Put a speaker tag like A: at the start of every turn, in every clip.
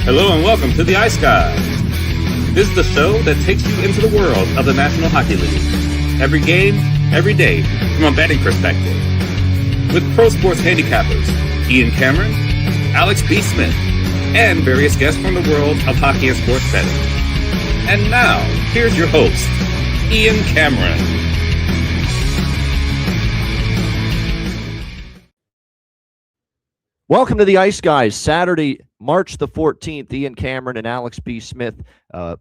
A: Hello and welcome to the Ice Guys. This is the show that takes you into the world of the National Hockey League. Every game, every day, from a betting perspective. With pro sports handicappers, Ian Cameron, Alex B. Smith, and various guests from the world of hockey and sports betting. And now, here's your host, Ian Cameron.
B: Welcome to the Ice Guys, Saturday, March the 14th. Ian Cameron and Alex B. Smith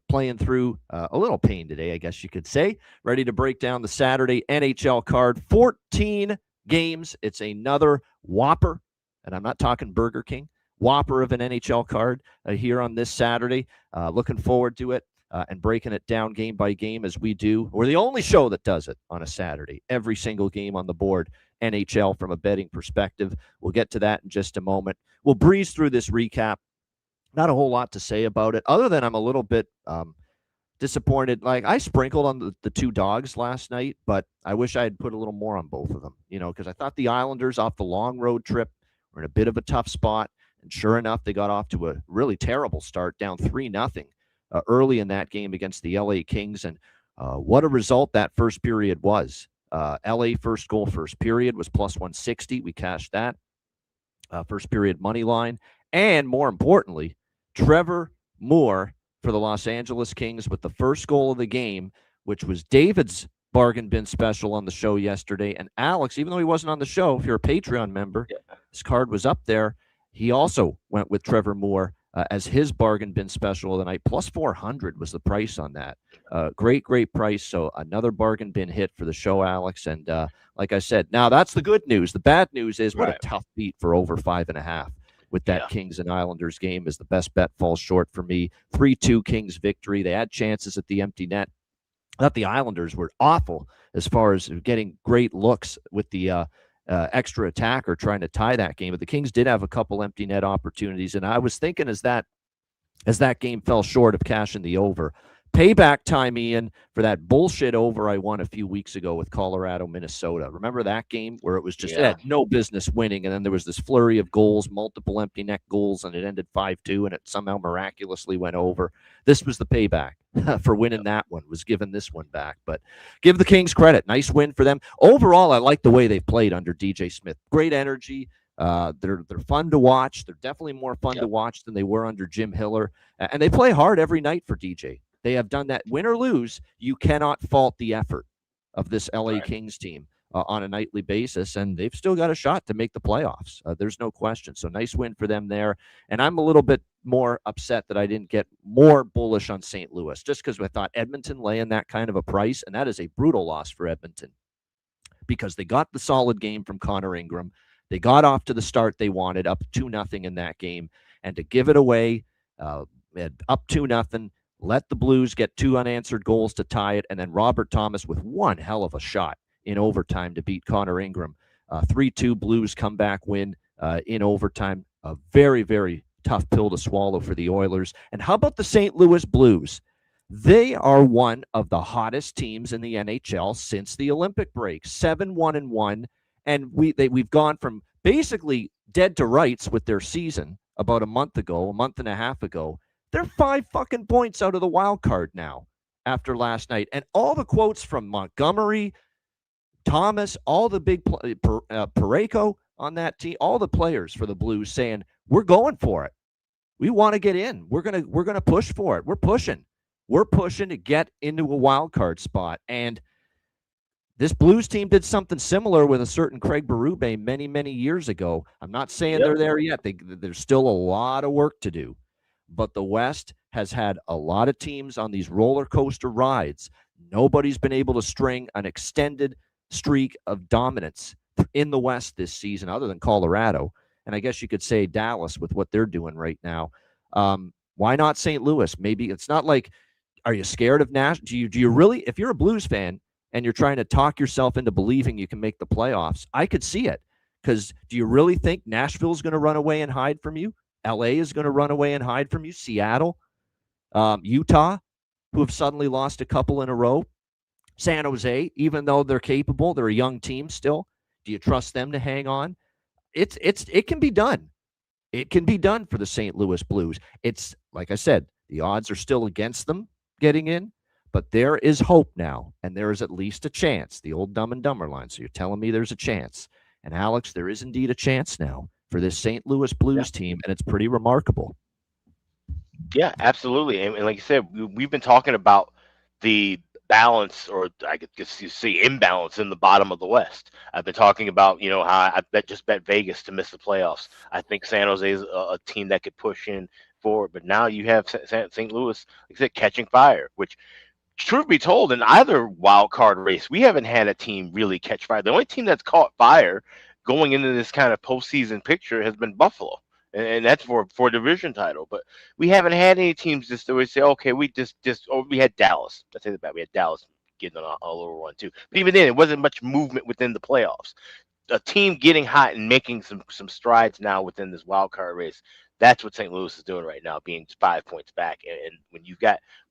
B: playing through a little pain today, I guess you could say. Ready to break down the Saturday NHL card. 14 games. It's another whopper, and I'm not talking Burger King, whopper of an NHL card here on this Saturday. Looking forward to it and breaking it down game by game as we do. We're the only show that does it on a Saturday. Every single game on the board. NHL from a betting perspective. We'll get to that in just a moment. We'll breeze through this recap. Not a whole lot to say about it, other than I'm a little bit disappointed. Like, I sprinkled on the two dogs last night, but I wish I had put a little more on both of them, because I thought the Islanders off the long road trip were in a bit of a tough spot. And sure enough, they got off to a really terrible start, down 3-0 early in that game against the LA Kings. And what a result that first period was. LA first goal, first period was plus 160. We cashed that. First period money line. And more importantly, Trevor Moore for the Los Angeles Kings with the first goal of the game, which was David's bargain bin special on the show yesterday. And Alex, even though he wasn't on the show, if you're a Patreon member, his card was up there. He also went with Trevor Moore as his bargain bin special of the night. Plus 400 was the price on that. Great price. So another bargain bin hit for the show, Alex. And like I said, now that's the good news. The bad news is what a tough beat for over 5.5 with that Kings and Islanders game is the best bet falls short for me. 3-2 Kings victory. They had chances at the empty net. I thought the Islanders were awful as far as getting great looks with the extra attacker trying to tie that game. But the Kings did have a couple empty net opportunities. And I was thinking as that game fell short of cashing the over, payback time, Ian, for that bullshit over I won a few weeks ago with Colorado, Minnesota. Remember that game where it was just had no business winning, and then there was this flurry of goals, multiple empty net goals, and it ended 5-2, and it somehow miraculously went over. This was the payback for winning that one, was giving this one back. But give the Kings credit. Nice win for them. Overall, I like the way they've played under DJ Smith. Great energy. They're fun to watch. They're definitely more fun to watch than they were under Jim Hiller. And they play hard every night for DJ. They have done that. Win or lose, you cannot fault the effort of this LA Kings team on a nightly basis, and they've still got a shot to make the playoffs. There's no question. So nice win for them there. And I'm a little bit more upset that I didn't get more bullish on St. Louis, just because I thought Edmonton laying that kind of a price, and that is a brutal loss for Edmonton because they got the solid game from Connor Ingram. They got off to the start they wanted, up 2-0 in that game, and to give it away up 2-0, let the Blues get 2 unanswered goals to tie it, and then Robert Thomas with one hell of a shot in overtime to beat Connor Ingram. 3-2 Blues comeback win in overtime. A very, very tough pill to swallow for the Oilers. And how about the St. Louis Blues? They are one of the hottest teams in the NHL since the Olympic break. 7-1-1, and we've gone from basically dead to rights with their season about a month and a half ago. They're 5 fucking points out of the wild card now after last night. And all the quotes from Montgomery, Thomas, all the big Parayko on that team, all the players for the Blues saying, we're going for it. We want to get in. We're gonna push for it. We're pushing to get into a wild card spot. And this Blues team did something similar with a certain Craig Berube many years ago. I'm not saying they're there yet. There's still a lot of work to do. But the West has had a lot of teams on these roller coaster rides. Nobody's been able to string an extended streak of dominance in the West this season other than Colorado. And I guess you could say Dallas with what they're doing right now. Why not St. Louis? Maybe it's not like, are you scared of Nash? Do you really, if you're a Blues fan and you're trying to talk yourself into believing you can make the playoffs, I could see it. Because do you really think Nashville's going to run away and hide from you? LA is going to run away and hide from you. Seattle, Utah, who have suddenly lost a couple in a row. San Jose, even though they're capable, they're a young team still. Do you trust them to hang on? It can be done. It can be done for the St. Louis Blues. It's like I said, the odds are still against them getting in, but there is hope now, and there is at least a chance. The old Dumb and Dumber line. So you're telling me there's a chance. And Alex, there is indeed a chance now for this St. Louis Blues team, and it's pretty remarkable.
C: Yeah, absolutely. And like you said, we've been talking about the balance, or I guess you see imbalance in the bottom of the West. I've been talking about, how I bet Vegas to miss the playoffs. I think San Jose is a team that could push in forward, but now you have St. Louis, like I said, catching fire, which, truth be told, in either wild card race, we haven't had a team really catch fire. The only team that's caught fire going into this kind of postseason picture has been Buffalo, and that's for division title. But we haven't had any teams just always say, okay, we we had Dallas. Let's say that we had Dallas getting on a little run too. But even then, it wasn't much movement within the playoffs. A team getting hot and making some strides now within this wild card race. That's what St. Louis is doing right now, being 5 points back. And when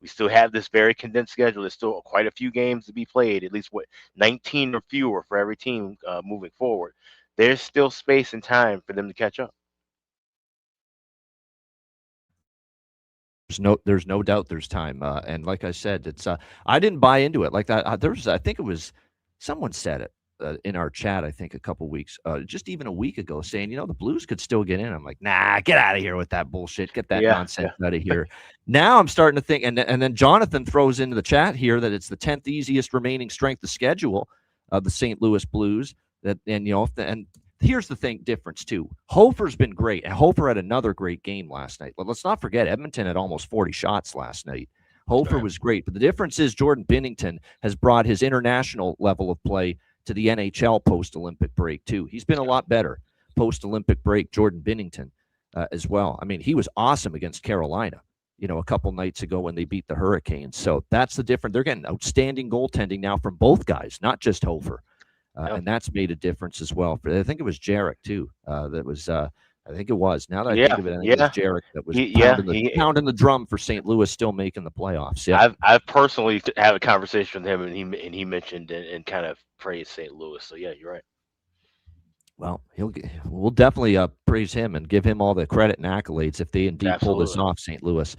C: we still have this very condensed schedule. There's still quite a few games to be played, at least 19 or fewer for every team moving forward. There's still space and time for them to catch up.
B: There's no doubt there's time. And like I said, it's I didn't buy into it like that. I think it was someone said it in our chat, I think a couple weeks, just even a week ago, saying, the Blues could still get in. I'm like, nah, get out of here with that bullshit. Get that nonsense out of here. Now I'm starting to think, and then Jonathan throws into the chat here that it's the 10th easiest remaining strength of schedule of the St. Louis Blues. And here's the difference too. Hofer's been great, and Hofer had another great game last night. But let's not forget, Edmonton had almost 40 shots last night. Hofer was great, but the difference is Jordan Binnington has brought his international level of play to the NHL post-Olympic break too. He's been a lot better post-Olympic break, Jordan Binnington, as well. I mean, he was awesome against Carolina, a couple nights ago when they beat the Hurricanes. So that's the difference. They're getting outstanding goaltending now from both guys, not just Hofer. And that's made a difference as well. I think it was Jarek too. That was I think it was. Now that I think of it, I think it was Jarek that was pounding the drum for St. Louis still making the playoffs. Yeah,
C: I've personally had a conversation with him, and he mentioned and kind of praised St. Louis. So yeah, you're right.
B: Well, we'll definitely praise him and give him all the credit and accolades if they indeed pull this off, St. Louis,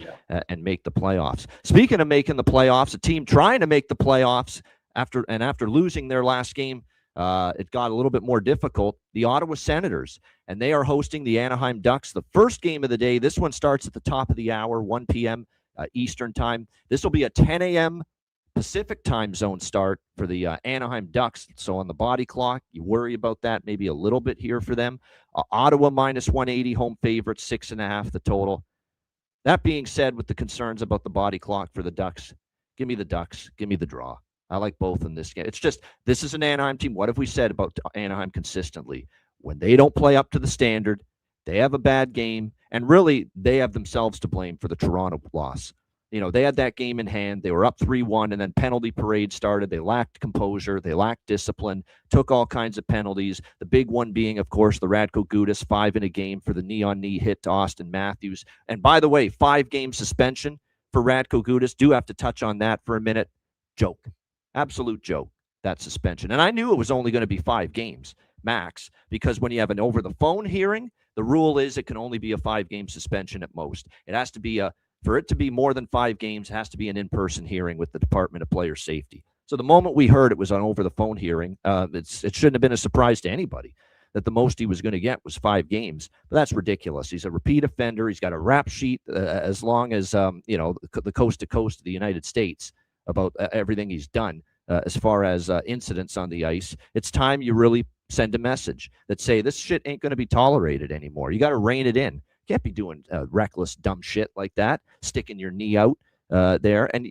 B: and make the playoffs. Speaking of making the playoffs, a team trying to make the playoffs after losing their last game. It got a little bit more difficult. The Ottawa Senators, and they are hosting the Anaheim Ducks. The first game of the day. This one starts at the top of the hour, 1 p.m. Eastern time. This will be a 10 a.m. Pacific time zone start for the Anaheim Ducks. So on the body clock, you worry about that maybe a little bit here for them. Ottawa minus 180, home favorite, 6.5 the total. That being said, with the concerns about the body clock for the Ducks, give me the Ducks. Give me the draw. I like both in this game. It's just, this is an Anaheim team. What have we said about Anaheim consistently? When they don't play up to the standard, they have a bad game, and really, they have themselves to blame for the Toronto loss. They had that game in hand. They were up 3-1, and then penalty parade started. They lacked composure. They lacked discipline, took all kinds of penalties. The big one being, of course, the Radko Gudas 5 in a game for the knee-on-knee hit to Austin Matthews. And by the way, 5-game suspension for Radko Gudas. Do have to touch on that for a minute. Joke. Absolute joke, that suspension. And I knew it was only going to be 5 games max, because when you have an over-the-phone hearing, the rule is it can only be a 5-game suspension at most. It has to be for it to be more than 5 games, it has to be an in-person hearing with the Department of Player Safety. So the moment we heard it was an over-the-phone hearing, it shouldn't have been a surprise to anybody that the most he was going to get was 5 games. But that's ridiculous. He's a repeat offender. He's got a rap sheet as long as the coast to coast of the United States about everything he's done as far as incidents on the ice. It's time you really send a message that say this shit ain't going to be tolerated anymore. You got to rein it in. You can't be doing reckless, dumb shit like that, sticking your knee out there. And,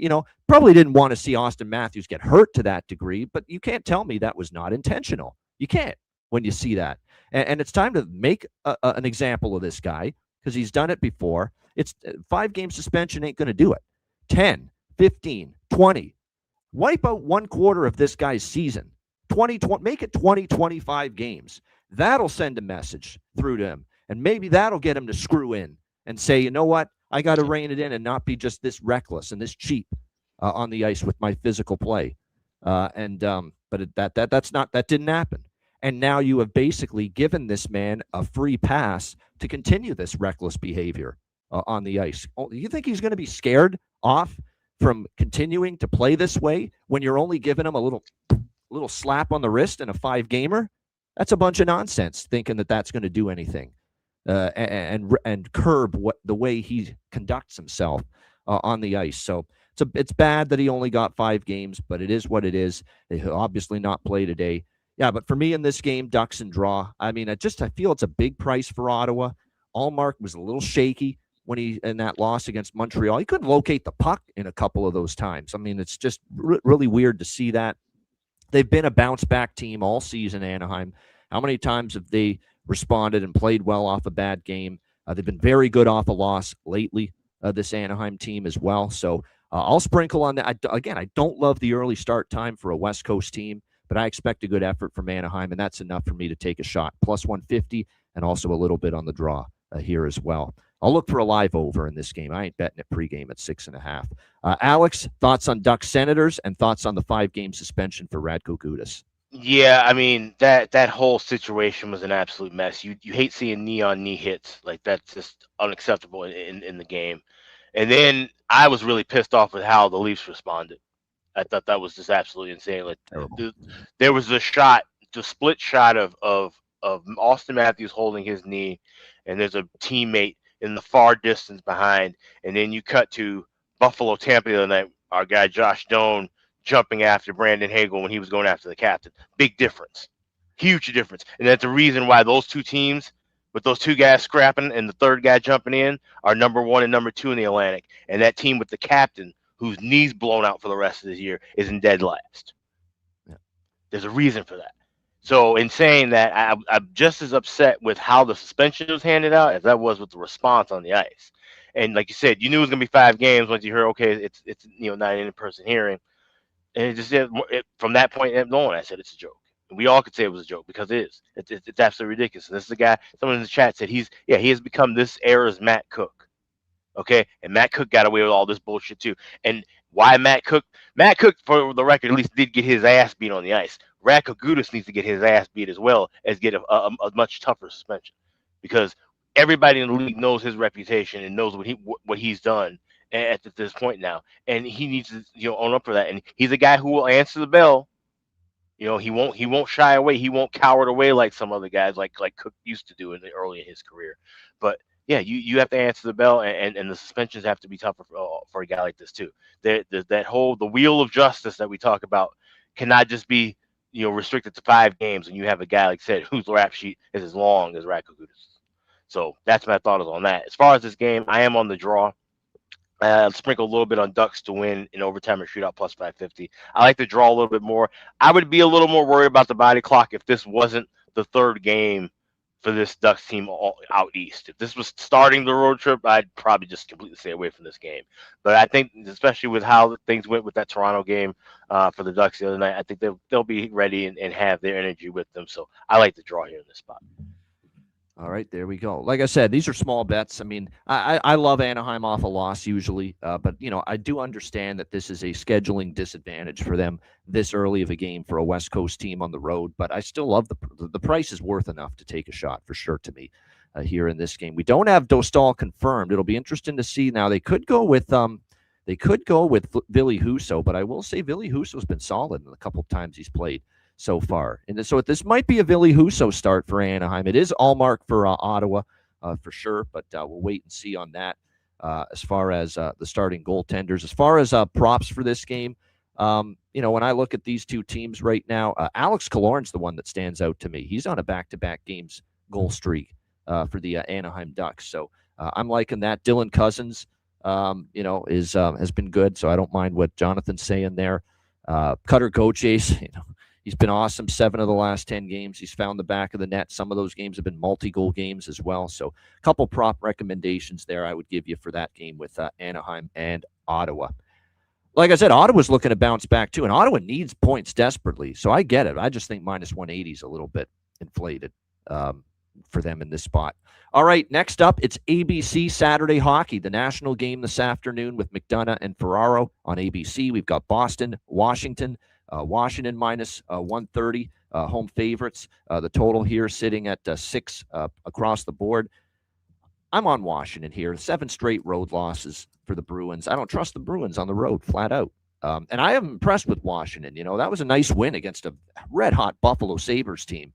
B: probably didn't want to see Austin Matthews get hurt to that degree, but you can't tell me that was not intentional. You can't when you see that. And it's time to make an example of this guy, because he's done it before. It's 5-game suspension ain't going to do it. 10, 15, 20. Wipe out 1/4 of this guy's season. 20, make it 20, 25 games. That'll send a message through to him. And maybe that'll get him to screw in and say, you know what? I got to rein it in and not be just this reckless and this cheap on the ice with my physical play. But that didn't happen. And now you have basically given this man a free pass to continue this reckless behavior on the ice. You think he's going to be scared off from continuing to play this way when you're only giving him a little slap on the wrist in a 5-gamer? That's a bunch of nonsense, thinking that that's going to do anything and curb the way he conducts himself on the ice. So it's bad that he only got 5 games, but it is what it is. He'll obviously not play today. Yeah, but for me in this game, Ducks and draw. I mean, I feel it's a big price for Ottawa. Allmark was a little shaky when he in that loss against Montreal. He couldn't locate the puck in a couple of those times. I mean, it's just really weird to see that. They've been a bounce-back team all season, Anaheim. How many times have they responded and played well off a bad game? They've been very good off a loss lately, this Anaheim team as well. So I'll sprinkle on that. I don't love the early start time for a West Coast team, but I expect a good effort from Anaheim, and that's enough for me to take a shot. Plus 150 and also a little bit on the draw here as well. I'll look for a live over in this game. I ain't betting it pregame at 6.5. Alex, thoughts on Ducks Senators and thoughts on the 5-game suspension for Radko Gudas?
C: Yeah, I mean that whole situation was an absolute mess. You hate seeing knee-on-knee hits. Like, that's just unacceptable in the game. And then I was really pissed off with how the Leafs responded. I thought that was just absolutely insane. Like, there was a shot, the split shot of Austin Matthews holding his knee, and there's a teammate in the far distance behind, and then you cut to Buffalo Tampa the other night. Our guy Josh Doan jumping after Brandon Hagel when he was going after the captain. Big difference, huge difference, and that's the reason why those two teams, with those two guys scrapping and the third guy jumping in, are number 1 and number 2 in the Atlantic, and that team with the captain, whose knee's blown out for the rest of this year, is in dead last. Yeah. There's a reason for that. So in saying that, I'm just as upset with how the suspension was handed out as I was with the response on the ice. And like you said, you knew it was going to be 5 games once you heard, okay, it's not an in-person hearing. And from that point on, I said it's a joke. And we all could say it was a joke because it is. It's absolutely ridiculous. And this is a guy, someone in the chat said he has become this era's Matt Cook. Okay, and Matt Cook got away with all this bullshit too. And why Matt Cook? Matt Cook, for the record, at least did get his ass beat on the ice. Radko Gudas needs to get his ass beat as well as get a much tougher suspension, because everybody in the league knows his reputation and knows what he's done at this point now, and he needs to own up for that. And he's a guy who will answer the bell. He won't shy away. He won't cower away like some other guys like Cook used to do early in his career. But yeah, you have to answer the bell, and the suspensions have to be tougher for a guy like this too. The wheel of justice that we talk about cannot just be restricted to 5 games, and you have a guy, like I said, whose rap sheet is as long as Radko Gudas. So that's my thoughts on that. As far as this game, I am on the draw. Sprinkle a little bit on Ducks to win in overtime or shootout plus 550. I like to draw a little bit more. I would be a little more worried about the body clock if this wasn't the 3rd game for this Ducks team out east. If this was starting the road trip, I'd probably just completely stay away from this game. But I think, especially with how things went with that Toronto game for the Ducks the other night, I think they'll be ready and have their energy with them. So I like to draw here in this spot.
B: All right, there we go. Like I said, these are small bets. I mean, I love Anaheim off a loss usually, but I do understand that this is a scheduling disadvantage for them this early of a game for a West Coast team on the road. But I still love the price is worth enough to take a shot for sure to me here in this game. We don't have Dostal confirmed. It'll be interesting to see. Now they could go with Ville Husso, but I will say Ville Husso's been solid in a couple of times he's played so far. And so this might be a Ville Husso start for Anaheim. It is Allmark for Ottawa for sure, but we'll wait and see on that as far as the starting goaltenders. As far as props for this game, when I look at these two teams right now, Alex Killorn's the one that stands out to me. He's on a back-to-back games goal streak for the Anaheim Ducks. So I'm liking that. Dylan Cousins, has been good, so I don't mind what Jonathan's saying there. Cutter Gauthier, he's been awesome. 7 of the last 10 games. He's found the back of the net. Some of those games have been multi-goal games as well. So a couple prop recommendations there I would give you for that game with Anaheim and Ottawa. Like I said, Ottawa's looking to bounce back too, and Ottawa needs points desperately. So I get it. I just think minus 180 is a little bit inflated for them in this spot. All right, next up, it's ABC Saturday Hockey, the national game this afternoon with McDonough and Ferraro on ABC. We've got Boston, Washington. Washington minus 130 home favorites. The total here sitting at 6 across the board. I'm on Washington here. 7 straight road losses for the Bruins. I don't trust the Bruins on the road, flat out. And I am impressed with Washington. That was a nice win against a red-hot Buffalo Sabres team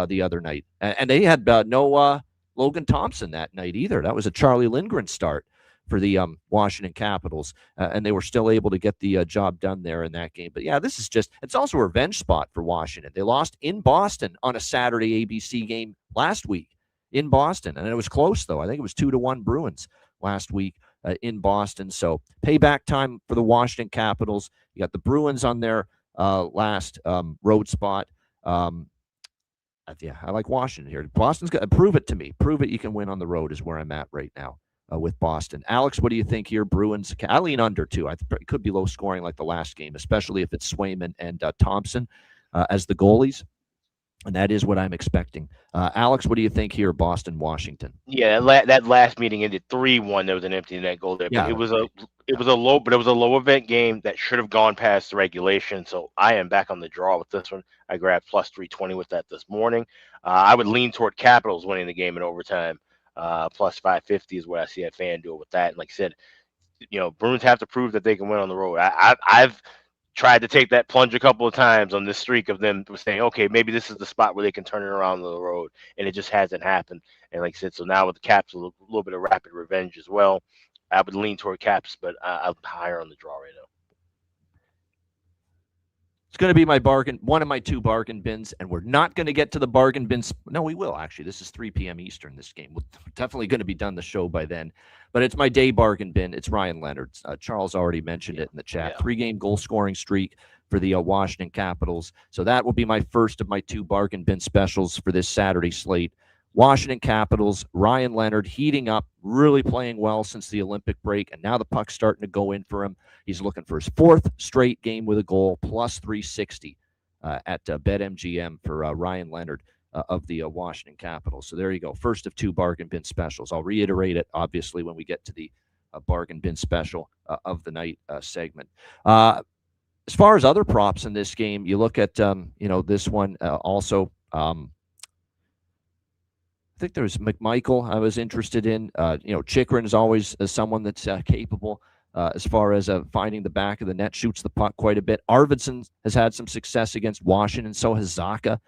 B: the other night. And they had no Logan Thompson that night either. That was a Charlie Lindgren start for the Washington Capitals, and they were still able to get the job done there in that game. But, yeah, it's also a revenge spot for Washington. They lost in Boston on a Saturday ABC game last week in Boston, and it was close, though. I think it was 2-1 Bruins last week in Boston. So payback time for the Washington Capitals. You got the Bruins on their last road spot. Yeah, I like Washington here. Boston's got to prove it to me. Prove it you can win on the road is where I'm at right now with Boston. Alex, what do you think here? Bruins, I lean under too. It could be low scoring like the last game, especially if it's Swayman and Thompson as the goalies. And that is what I'm expecting. Alex, what do you think here, Boston, Washington?
C: Yeah, that last meeting ended 3-1. There was an empty net goal there, but
B: Yeah.
C: it was a low event game that should have gone past the regulation. So I am back on the draw with this one. I grabbed plus 320 with that this morning. I would lean toward Capitals winning the game in overtime. Plus 550 is what I see at FanDuel with that. And like I said, Bruins have to prove that they can win on the road. I've tried to take that plunge a couple of times on this streak of them saying, okay, maybe this is the spot where they can turn it around on the road, and it just hasn't happened. And like I said, so now with the Caps, a little bit of rapid revenge as well. I would lean toward Caps, but I'm higher on the draw right now.
B: It's going to be one of my 2 bargain bins, and we're not going to get to the bargain bins. No, we will, actually. This is 3 p.m. Eastern, this game. We're definitely going to be done the show by then. But it's my day bargain bin. It's Ryan Leonard. Charles already mentioned it in the chat. 3-game goal-scoring streak for the Washington Capitals. So that will be my first of my 2 bargain bin specials for this Saturday slate. Washington Capitals, Ryan Leonard heating up, really playing well since the Olympic break, and now the puck's starting to go in for him. He's looking for his 4th straight game with a goal, plus 360 at BetMGM for Ryan Leonard of the Washington Capitals. So there you go. First of 2 bargain bin specials. I'll reiterate it, obviously, when we get to the bargain bin special of the night segment. As far as other props in this game, you look at, this one also. I think there's McMichael I was interested in. Chychrun is always someone that's capable as far as finding the back of the net, shoots the puck quite a bit. Arvidsson has had some success against Washington, so has Zacha.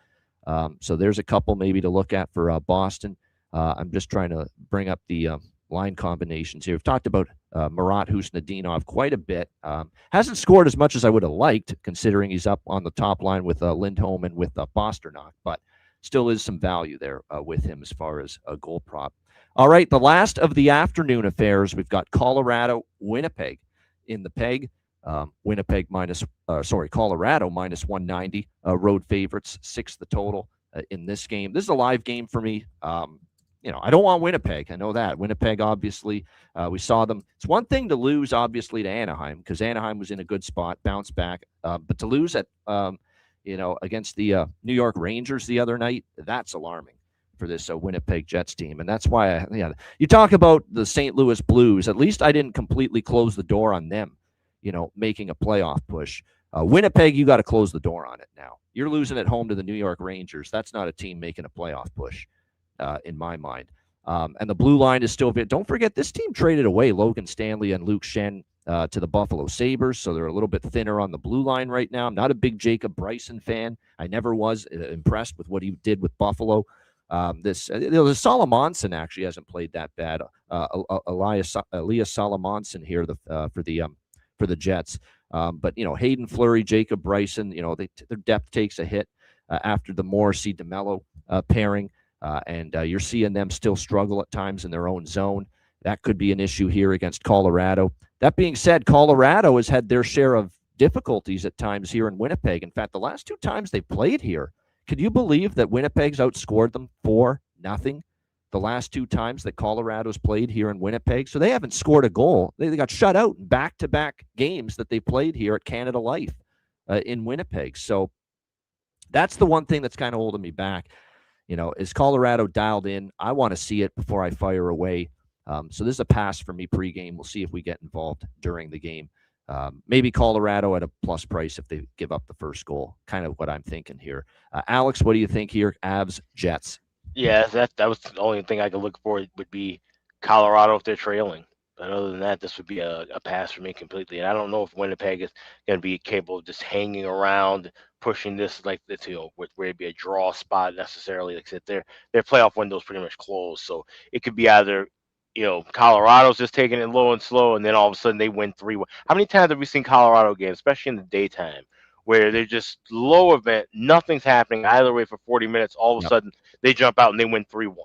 B: So there's a couple maybe to look at for Boston. I'm just trying to bring up the line combinations here. We've talked about Marat Husnadinov quite a bit. Hasn't scored as much as I would have liked, considering he's up on the top line with Lindholm and with Pasternak, but still is some value there with him as far as a goal prop. All right, the last of the afternoon affairs, we've got Colorado, Winnipeg in the peg. Colorado minus 190. Road favorites, 6 the total in this game. This is a live game for me. I don't want Winnipeg. I know that. Winnipeg, obviously, we saw them. It's one thing to lose, obviously, to Anaheim, because Anaheim was in a good spot, bounce back. But to lose at against the New York Rangers the other night, that's alarming for this Winnipeg Jets team. And that's why, you talk about the St. Louis Blues. At least I didn't completely close the door on them, making a playoff push. Winnipeg, you got to close the door on it now. You're losing at home to the New York Rangers. That's not a team making a playoff push, in my mind. And the blue line is still – don't forget, this team traded away Logan Stanley and Luke Schenn to the Buffalo Sabres, so they're a little bit thinner on the blue line right now. I'm not a big Jacob Bryson fan. I never was impressed with what he did with Buffalo. The Solomonson actually hasn't played that bad. Elias Solomonson here for the Jets. But Hayden Fleury, Jacob Bryson, their depth takes a hit after the Morrissey DeMello pairing, and you're seeing them still struggle at times in their own zone. That could be an issue here against Colorado. That being said, Colorado has had their share of difficulties at times here in Winnipeg. In fact, the last 2 times they played here, could you believe that Winnipeg's outscored them 4-0 the last 2 times that Colorado's played here in Winnipeg? So they haven't scored a goal. They got shut out in back-to-back games that they played here at Canada Life in Winnipeg. So that's the one thing that's kind of holding me back. Is Colorado dialed in? I want to see it before I fire away. So this is a pass for me pregame. We'll see if we get involved during the game Maybe Colorado at a plus price if they give up the first goal. Kind of what I'm thinking here. Alex, what do you think here? Avs, Jets.
C: Yeah, that was the only thing I could look for would be Colorado if they're trailing. But other than that, this would be a pass for me completely. And I don't know if Winnipeg is going to be capable of just hanging around, pushing this like this, where it'd be a draw spot necessarily. Like I said, their playoff window's pretty much closed. So it could be either, Colorado's just taking it low and slow, and then all of a sudden they win 3-1. How many times have we seen Colorado games, especially in the daytime, where they're just low event, nothing's happening either way for 40 minutes, all of a sudden they jump out and they win 3-1.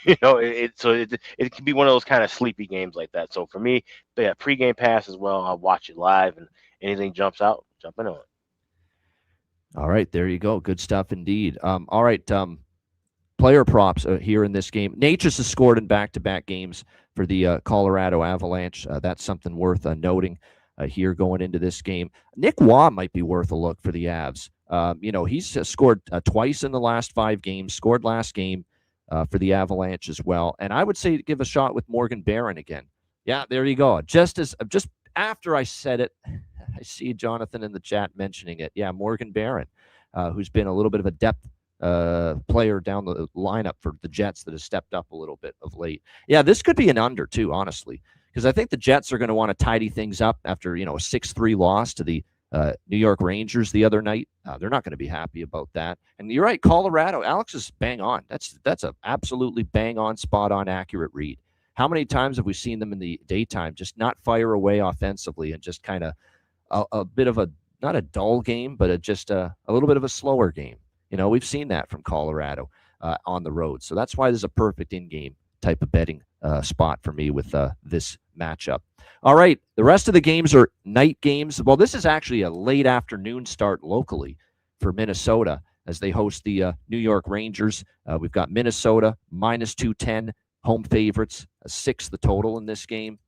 C: It could be one of those kind of sleepy games like that. So for me, yeah, pregame pass as well. I'll watch it live, and anything jumps out, jumping on it.
B: All right, there you go. Good stuff indeed. All right, player props here in this game. Natchez has scored in back-to-back games for the Colorado Avalanche. That's something worth noting here going into this game. Nick Waugh might be worth a look for the Avs. He's scored twice in the last 5 games, scored last game for the Avalanche as well. And I would say give a shot with Morgan Barron again. Yeah, there you go. Just after I said it, I see Jonathan in the chat mentioning it. Yeah, Morgan Barron, who's been a little bit of a depth player down the lineup for the Jets that has stepped up a little bit of late. Yeah, this could be an under too, honestly, because I think the Jets are going to want to tidy things up after, a 6-3 loss to the New York Rangers the other night. They're not going to be happy about that. And you're right, Colorado, Alex is bang on. That's a absolutely bang on, spot on, accurate read. How many times have we seen them in the daytime just not fire away offensively and just kind of a bit of a, not a dull game, but just a little bit of a slower game? We've seen that from Colorado on the road. So that's why there's a perfect in-game type of betting spot for me with this matchup. All right, the rest of the games are night games. Well, this is actually a late afternoon start locally for Minnesota as they host the New York Rangers. We've got Minnesota minus 210, home favorites, 6 the total in this game.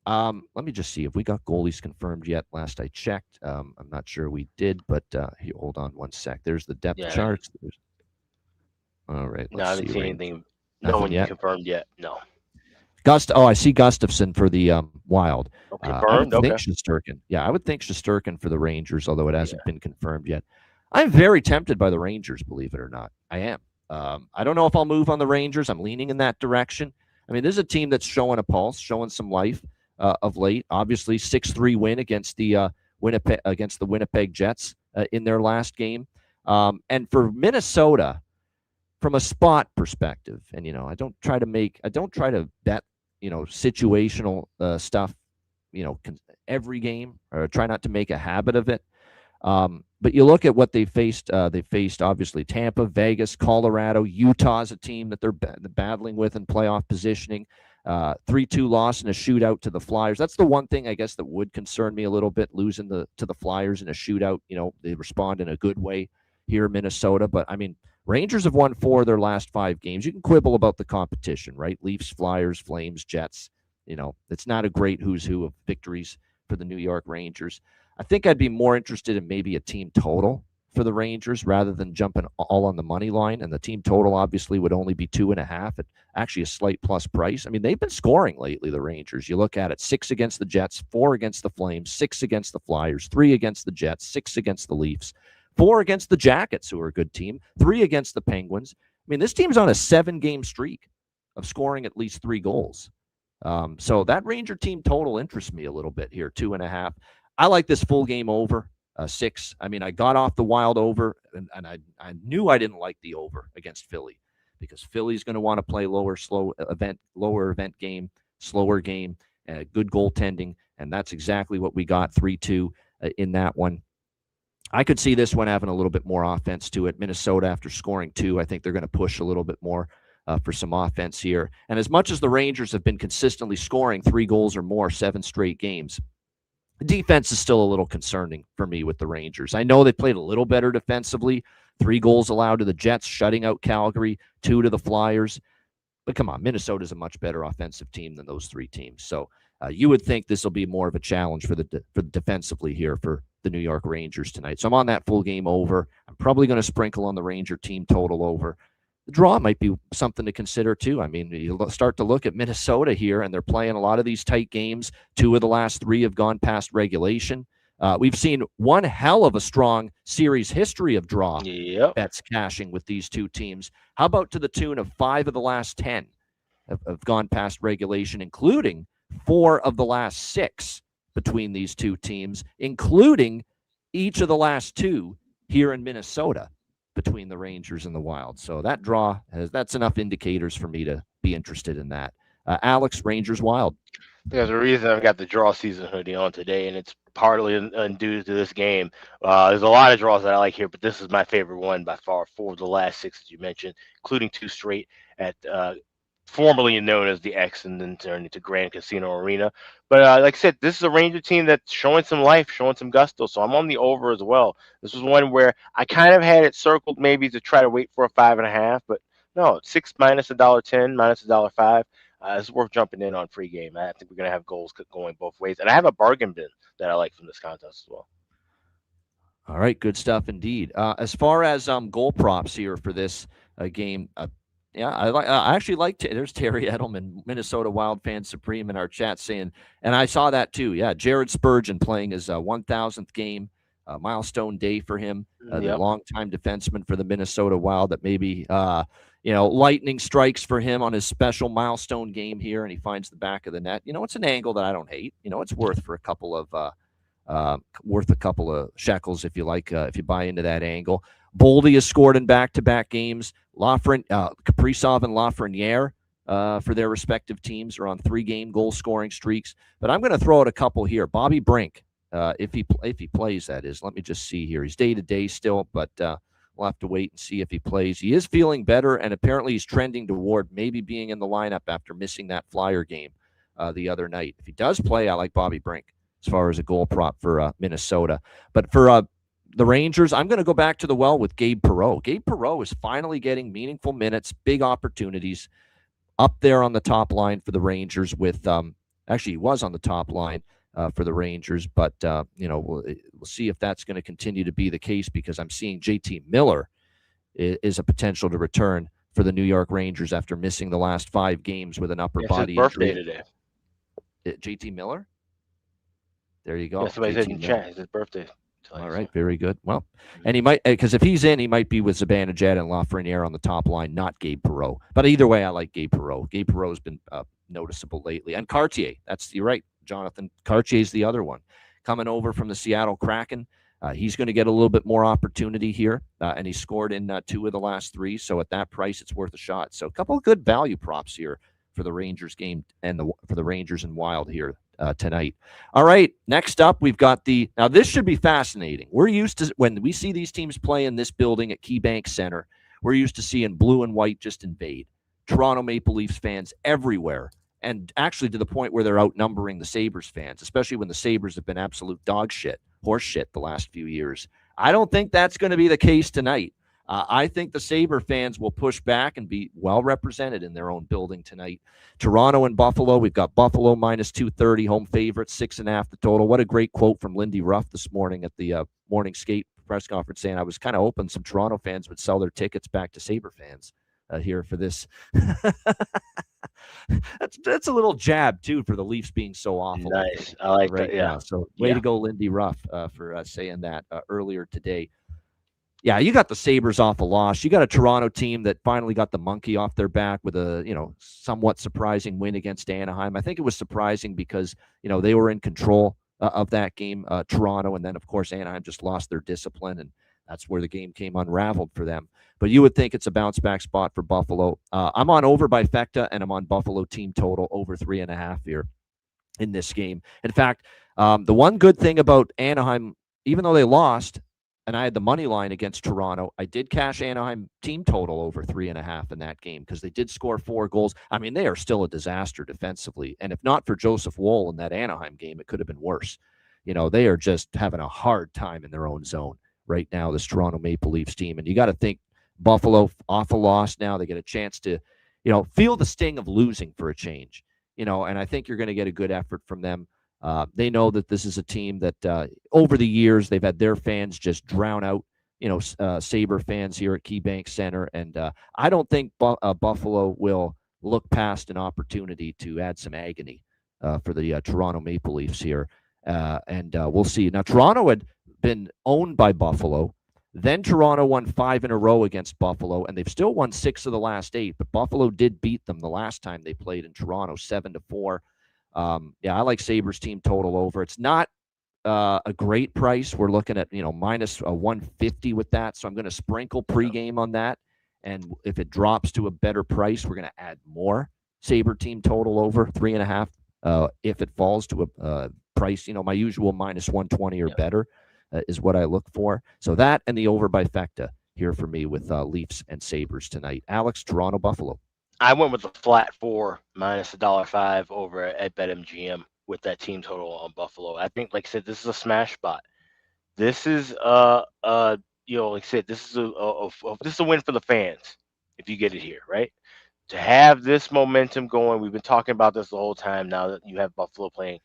B: Let me just see if we got goalies confirmed yet. Last I checked, I'm not sure we did, but here, hold on one sec. There's the depth charts. All right,
C: no, I haven't seen anything. No one
B: yet?
C: Confirmed yet. No.
B: I see Gustafson for the Wild.
C: Confirmed.
B: I would think Shesterkin. Yeah, I would think Shesterkin for the Rangers, although it hasn't been confirmed yet. I'm very tempted by the Rangers, believe it or not. I am. I don't know if I'll move on the Rangers. I'm leaning in that direction. I mean, this is a team that's showing a pulse, showing some life of late. Obviously, 6-3 win against the Winnipeg Jets in their last game. And for Minnesota, from a spot perspective, and I don't try to bet situational stuff, every game, or try not to make a habit of it. But you look at what they faced. They faced obviously Tampa, Vegas, Colorado, Utah's a team that they're battling with in playoff positioning. 3-2 loss in a shootout to the Flyers. That's the one thing I guess that would concern me a little bit, losing to the Flyers in a shootout. They respond in a good way here in Minnesota. But I mean, Rangers have won 4 of their last 5 games. You can quibble about the competition, right? Leafs, Flyers, Flames, Jets. It's not a great who's who of victories for the New York Rangers. I think I'd be more interested in maybe a team total for the Rangers rather than jumping all on the money line. And the team total obviously would only be 2.5 at actually a slight plus price. I mean, they've been scoring lately, the Rangers. You look at it, 6 against the Jets, 4 against the Flames, 6 against the Flyers, 3 against the Jets, 6 against the Leafs, 4 against the Jackets, who are a good team, 3 against the Penguins. I mean, this team's on a 7-game streak of scoring at least 3 goals. So that Ranger team total interests me a little bit here, 2.5. I like this full game over, 6. I mean, I got off the Wild over, and I knew I didn't like the over against Philly because Philly's going to want to play lower event game, slower game, good goaltending, and that's exactly what we got, 3-2 in that one. I could see this one having a little bit more offense to it. Minnesota, after scoring 2, I think they're going to push a little bit more for some offense here. And as much as the Rangers have been consistently scoring 3 goals or more 7 straight games, the defense is still a little concerning for me with the Rangers. I know they played a little better defensively. 3 goals allowed to the Jets, shutting out Calgary, 2 to the Flyers. But come on, Minnesota's a much better offensive team than those 3 teams. So you would think this will be more of a challenge for the defensively here for the New York Rangers tonight. So I'm on that full game over. I'm probably going to sprinkle on the Ranger team total over. the draw might be something to consider too. I mean, you start to look at Minnesota here, and they're playing a lot of these tight games. 2 of the last 3 have gone past regulation. We've seen one hell of a strong series history of draw bets cashing with these two teams. How about to the tune of 5 of the last 10 have gone past regulation, including 4 of the last 6 between these two teams, including each of the last 2 here in Minnesota between the Rangers and the Wild. So that draw, that's enough indicators for me to be interested in that. Alex, Rangers Wild.
C: There's a reason I've got the draw season hoodie on today, and it's partly due to this game. There's a lot of draws that I like here, but this is my favorite one by far. 4 of the last 6 that you mentioned, including 2 straight at formerly known as the X and then turned into Grand Casino Arena. But like I said, this is a Ranger team that's showing some life, showing some gusto. So I'm on the over as well. This was one where I kind of had it circled maybe to try to wait for a 5.5, but no, 6 minus $1.10, minus $1.05. It's worth jumping in on free game. I think we're going to have goals going both ways. And I have a bargain bin that I like from this contest as well.
B: All right, good stuff indeed. As far as goal props here for this game, yeah, I actually like. There's Terry Edelman, Minnesota Wild fan supreme in our chat saying, and I saw that too. Yeah, Jared Spurgeon playing his 1,000th game, milestone day for him. The longtime defenseman for the Minnesota Wild. That maybe lightning strikes for him on his special milestone game here, and he finds the back of the net. It's an angle that I don't hate. It's worth a couple of shekels if you like, if you buy into that angle. Boldy has scored in back-to-back games. Kaprizov and Lafreniere for their respective teams are on 3-game goal-scoring streaks. But I'm going to throw out a couple here. Bobby Brink, if he plays, that is. Let me just see here. He's day-to-day still, but we'll have to wait and see if he plays. He is feeling better, and apparently he's trending toward maybe being in the lineup after missing that Flyer game the other night. If he does play, I like Bobby Brink as far as a goal prop for Minnesota. But for the Rangers, I'm going to go back to the well with Gabe Perreault. Gabe Perreault is finally getting meaningful minutes, big opportunities up there on the top line for the Rangers with actually he was on the top line for the Rangers, but we'll see if that's going to continue to be the case because I'm seeing JT Miller is a potential to return for the New York Rangers after missing the last 5 games with an upper body injury.
C: It's his birthday today.
B: JT Miller? There you go.
C: Yeah, somebody said in chat. It's his birthday.
B: All right, very good. Well, and he might, because if he's in, he might be with Zibanejad and Lafreniere on the top line, not Gabe Perreault. But either way, I like Gabe Perreault. Gabe Perreault's been noticeable lately. And Cartier, you're right, Jonathan. Cartier's the other one. Coming over from the Seattle Kraken. He's going to get a little bit more opportunity here, and he scored in 2 of the last 3. So at that price, it's worth a shot. So a couple of good value props here for the Rangers game and for the Rangers and Wild here tonight. All right, next up, we've got now this should be fascinating. We're used to, when we see these teams play in this building at KeyBank Center, we're used to seeing blue and white just invade. Toronto Maple Leafs fans everywhere, and actually to the point where they're outnumbering the Sabres fans, especially when the Sabres have been absolute dog shit, horse shit the last few years. I don't think that's going to be the case tonight. I think the Sabre fans will push back and be well represented in their own building tonight. Toronto and Buffalo, we've got Buffalo minus 230, home favorites, 6.5 the total. What a great quote from Lindy Ruff this morning at the morning skate press conference saying, I was kind of hoping some Toronto fans would sell their tickets back to Sabre fans here for this. That's a little jab, too, for the Leafs being so awful.
C: Nice. I like that, yeah.
B: Now. So way to go, Lindy Ruff, for saying that earlier today. Yeah, you got the Sabres off a loss. You got a Toronto team that finally got the monkey off their back with a, somewhat surprising win against Anaheim. I think it was surprising because, they were in control of that game, Toronto, and then, of course, Anaheim just lost their discipline, and that's where the game came unraveled for them. But you would think it's a bounce-back spot for Buffalo. I'm on over by Fecta, and I'm on Buffalo team total over 3.5 here in this game. In fact, the one good thing about Anaheim, even though they lost, and I had the money line against Toronto, I did cash Anaheim team total over 3.5 in that game because they did score 4 goals. I mean, they are still a disaster defensively. And if not for Joseph Woll in that Anaheim game, it could have been worse. They are just having a hard time in their own zone right now, this Toronto Maple Leafs team. And you got to think Buffalo off a loss now. They get a chance to, feel the sting of losing for a change, and I think you're going to get a good effort from them. They know that this is a team that over the years, they've had their fans just drown out, Sabre fans here at KeyBank Center. And I don't think Buffalo will look past an opportunity to add some agony for the Toronto Maple Leafs here. And we'll see. Now, Toronto had been owned by Buffalo. Then Toronto won 5 in a row against Buffalo, and they've still won 6 of the last 8. But Buffalo did beat them the last time they played in Toronto, 7-4. I like Sabres team total over. It's not a great price. We're looking at minus 150 with that, so I'm going to sprinkle pregame on that. And if it drops to a better price, we're going to add more Sabre team total over 3.5. If it falls to a price, my usual minus 120 or better is what I look for. So that and the over by Fecta here for me with Leafs and Sabres tonight. Alex, Toronto, Buffalo.
C: I went with a flat 4 minus $1.05 over at BetMGM with that team total on Buffalo. I think, like I said, this is a smash spot. This is like I said, this is a win for the fans if you get it here, right? To have this momentum going, we've been talking about this the whole time. Now that you have Buffalo playing,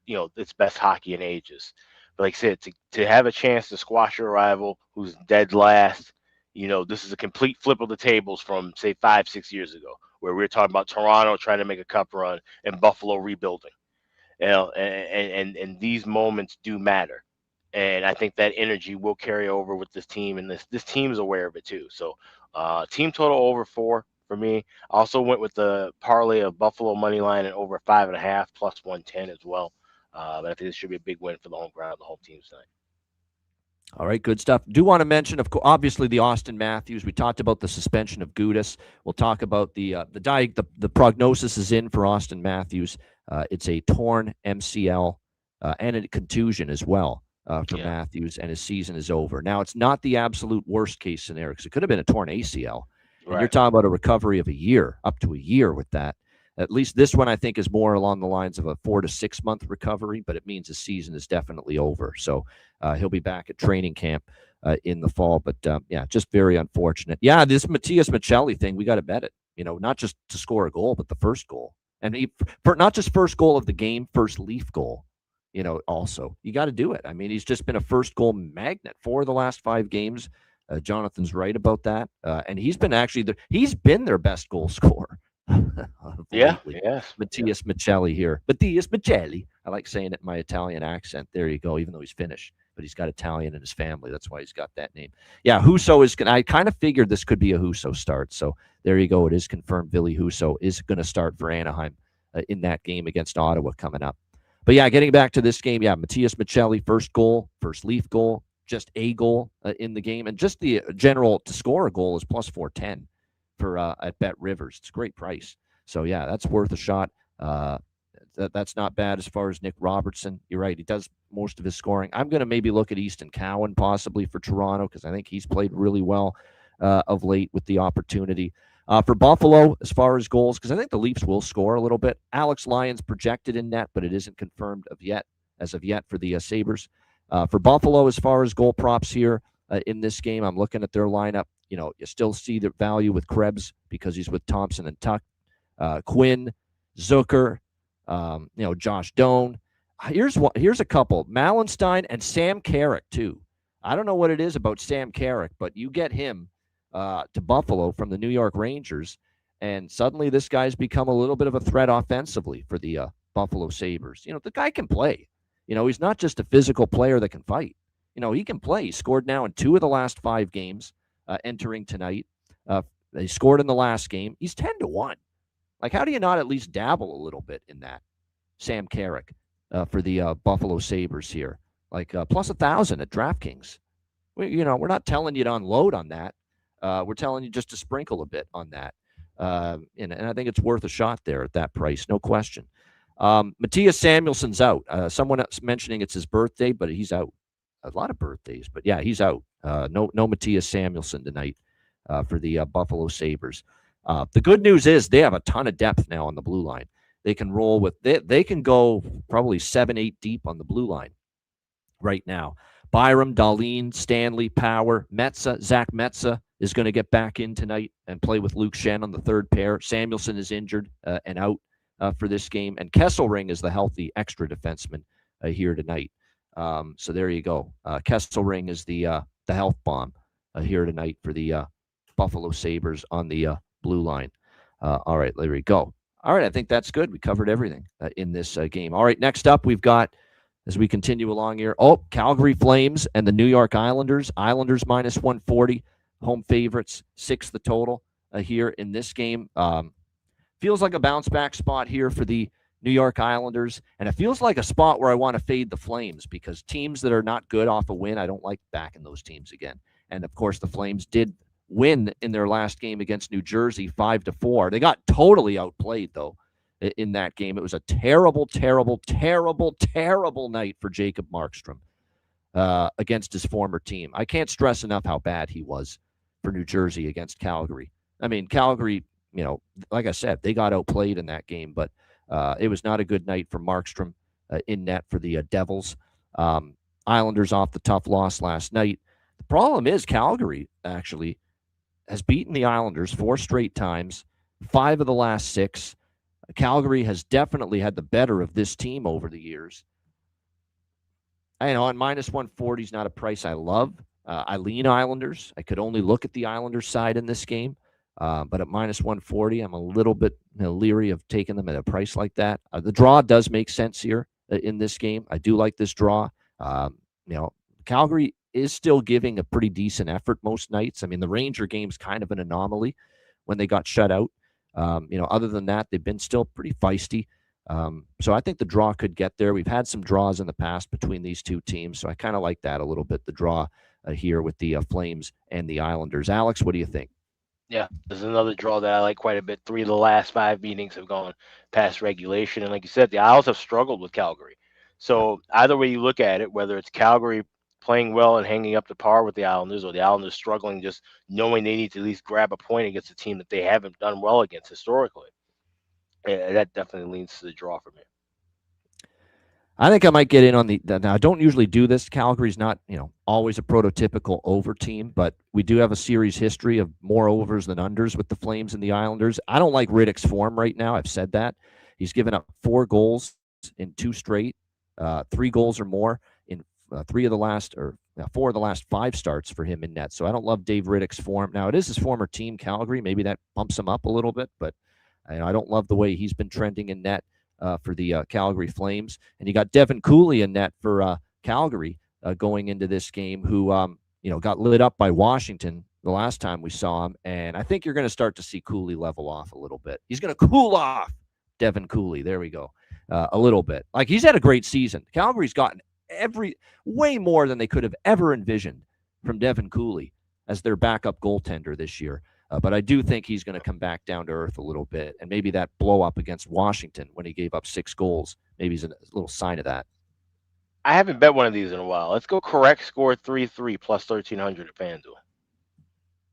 C: its best hockey in ages. But like I said, to have a chance to squash your rival who's dead last, this is a complete flip of the tables from, say, 5-6 years ago, where we were talking about Toronto trying to make a cup run and Buffalo rebuilding. And these moments do matter. And I think that energy will carry over with this team, and this team is aware of it too. So team total over 4 for me. I also went with the parlay of Buffalo money line and over 5.5 plus 110 as well. But I think this should be a big win for the home team tonight.
B: All right, good stuff. Do want to mention, of course, obviously the Austin Matthews. We talked about the suspension of Gudas. We'll talk about the prognosis is in for Austin Matthews. It's a torn MCL and a contusion as well for Matthews, and his season is over. Now, it's not the absolute worst case scenario because it could have been a torn ACL. And you're talking about a recovery of a year, up to a year with that. At least this one, I think, is more along the lines of a 4 to 6 month recovery, but it means the season is definitely over. So he'll be back at training camp in the fall. But just very unfortunate. Yeah, this Matias Maccelli thing, we got to bet it. Not just to score a goal, but the first goal, and for not just first goal of the game, first Leaf goal. Also you got to do it. I mean, he's just been a first goal magnet for the last 5 games. Jonathan's right about that, and he's been their best goal scorer. Matias Maccelli here. Matias Maccelli. I like saying it in my Italian accent. There you go, even though he's Finnish, but he's got Italian in his family. That's why he's got that name. Yeah, Husso is going to, I kind of figured this could be a Husso start. So there you go. It is confirmed. Ville Husso is going to start for Anaheim in that game against Ottawa coming up. But yeah, getting back to this game, Matias Maccelli, first goal, first Leaf goal, just a goal in the game. And just the general to score a goal is plus 410 for at Bet Rivers. It's a great price. So yeah, that's worth a shot. That's not bad as far as Nick Robertson. You're right. He does most of his scoring. I'm going to maybe look at Easton Cowan possibly for Toronto because I think he's played really well of late with the opportunity. For Buffalo, as far as goals, because I think the Leafs will score a little bit. Alex Lyons projected in net, but it isn't confirmed as of yet for the Sabres. For Buffalo, as far as goal props here in this game, I'm looking at their lineup. You still see the value with Krebs because he's with Thompson and Tuck. Quinn, Zucker, Josh Doan. Here's a couple. Malenstein and Sam Carrick, too. I don't know what it is about Sam Carrick, but you get him to Buffalo from the New York Rangers, and suddenly this guy's become a little bit of a threat offensively for the Buffalo Sabres. The guy can play. He's not just a physical player that can fight. He can play. He scored now in 2 of the last 5 games entering tonight. They scored in the last game. He's 10-1. Like, how do you not at least dabble a little bit in that? Sam Carrick for the Buffalo Sabres here. Like, plus 1,000 at DraftKings. We're not telling you to unload on that. We're telling you just to sprinkle a bit on that. And I think it's worth a shot there at that price, no question. Matthias Samuelsson's out. Someone else mentioning it's his birthday, but he's out. A lot of birthdays, but yeah, he's out. No Matthias Samuelsson tonight for the Buffalo Sabres. The good news is they have a ton of depth now on the blue line. They can roll with they can go probably 7-8 deep on the blue line right now. Byram, Dahlin, Stanley, Power, Metza. Zach Metza is going to get back in tonight and play with Luke Shen on the third pair. Samuelsson is injured and out for this game. And Kesselring is the healthy extra defenseman here tonight. So there you go. Kesselring is the health bomb here tonight for the Buffalo Sabres on the blue line. All right, there we go. All right, I think that's good. We covered everything in this game. All right, next up, we've got, as we continue along here, Calgary Flames and the New York Islanders. Islanders minus 140, home favorites, 6 the total here in this game. Feels like a bounce back spot here for the New York Islanders, and it feels like a spot where I want to fade the Flames because teams that are not good off a win, I don't like backing those teams again. And of course, the Flames did win in their last game against New Jersey 5-4. They got totally outplayed though in that game. It was a terrible, terrible, terrible, terrible night for Jacob Markstrom against his former team. I can't stress enough how bad he was for New Jersey against Calgary. I mean, Calgary, like I said, they got outplayed in that game, but it was not a good night for Markstrom in net for the Devils. Islanders off the tough loss last night. The problem is Calgary actually has beaten the Islanders 4 straight times, 5 of the last 6. Calgary has definitely had the better of this team over the years. I know, and minus 140 is not a price I love. I lean Islanders. I could only look at the Islanders side in this game. But at minus 140, I'm a little bit leery of taking them at a price like that. The draw does make sense here in this game. I do like this draw. Calgary is still giving a pretty decent effort most nights. I mean, the Ranger game's kind of an anomaly when they got shut out. Other than that, they've been still pretty feisty. So I think the draw could get there. We've had some draws in the past between these two teams, so I kind of like that a little bit, the draw here with the Flames and the Islanders. Alex, what do you think?
C: Yeah, there's another draw that I like quite a bit. 3 of the last 5 meetings have gone past regulation. And like you said, the Isles have struggled with Calgary. So either way you look at it, whether it's Calgary playing well and hanging up to par with the Islanders, or the Islanders struggling, just knowing they need to at least grab a point against a team that they haven't done well against historically, that definitely leans to the draw for me.
B: I think I might get in on now I don't usually do this. Calgary's not, always a prototypical over team, but we do have a series history of more overs than unders with the Flames and the Islanders. I don't like Riddick's form right now. I've said that. He's given up 4 goals in 2 straight, 3 goals or more in 4 of the last 5 starts for him in net. So I don't love Dave Riddick's form. Now it is his former team, Calgary. Maybe that bumps him up a little bit, but I don't love the way he's been trending in net for the Calgary Flames. And you got Devin Cooley in net for Calgary going into this game, who got lit up by Washington the last time we saw him. And I think you're going to start to see Cooley level off a little bit. He's going to cool off, Devin Cooley. There we go. A little bit. Like, he's had a great season. Calgary's gotten way more than they could have ever envisioned from Devin Cooley as their backup goaltender this year. But I do think he's going to come back down to earth a little bit. And maybe that blow up against Washington when he gave up 6 goals, maybe is a little sign of that.
C: I haven't bet one of these in a while. Let's go correct score 3-3 plus 1,300 at FanDuel.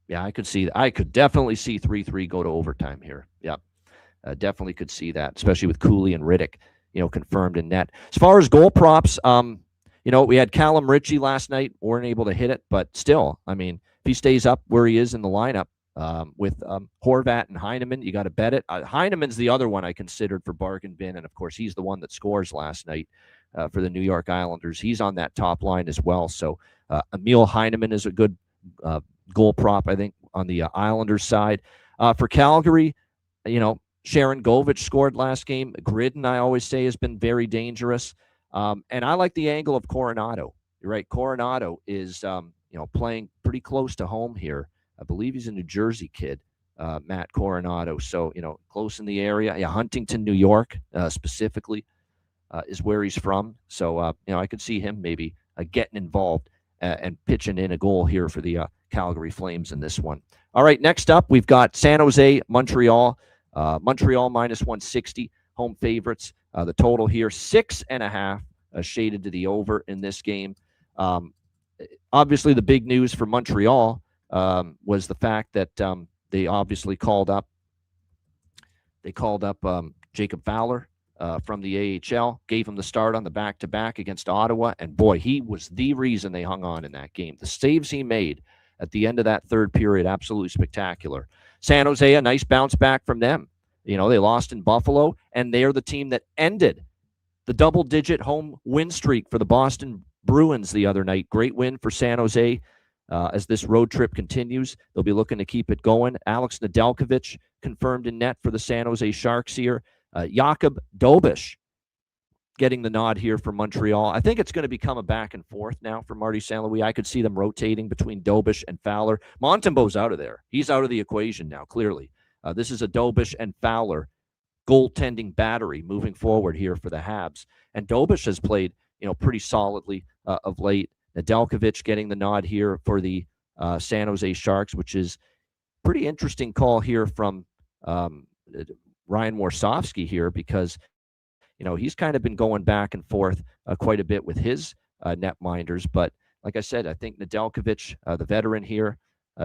B: Yeah, I could definitely see 3-3 go to overtime here. Yep. Definitely could see that, especially with Cooley and Riddick, confirmed in net. As far as goal props, we had Callum Ritchie last night, weren't able to hit it, but still, I mean, if he stays up where he is in the lineup, with Horvat and Heineman, you got to bet it. Heineman's the other one I considered for bargain bin, and of course he's the one that scores last night for the New York Islanders. He's on that top line as well. So Emil Heineman is a good goal prop, I think, on the Islanders side. For Calgary, Sharon Govich scored last game. Gridden, I always say, has been very dangerous. And I like the angle of Coronado. You're right. Coronado is playing pretty close to home here. I believe he's a New Jersey kid, Matt Coronado. So, close in the area. Yeah, Huntington, New York, specifically, is where he's from. So, I could see him maybe getting involved and pitching in a goal here for the Calgary Flames in this one. All right, next up, we've got San Jose, Montreal. Montreal minus 160, home favorites. The total here, 6.5, shaded to the over in this game. Obviously, the big news for Montreal was the fact that they obviously called up Jacob Fowler from the AHL, gave him the start on the back-to-back against Ottawa, and boy, he was the reason they hung on in that game. The saves he made at the end of that third period, absolutely spectacular. San Jose, a nice bounce back from them. They lost in Buffalo, and they're the team that ended the double-digit home win streak for the Boston Bruins the other night. Great win for San Jose. as this road trip continues. They'll be looking to keep it going. Alex Nedeljkovic confirmed in net for the San Jose Sharks here. Jakub Dobiš getting the nod here for Montreal. I think it's going to become a back and forth now for Marty St. Louis. I could see them rotating between Dobiš and Fowler. Montembeau's out of there. He's out of the equation now, clearly. This is a Dobiš and Fowler goaltending battery moving forward here for the Habs. And Dobiš has played, pretty solidly of late. Nedeljkovic getting the nod here for the San Jose Sharks, which is pretty interesting call here from Ryan Warsofsky here, because he's kind of been going back and forth quite a bit with his netminders. But like I said, I think Nedeljkovic, the veteran here,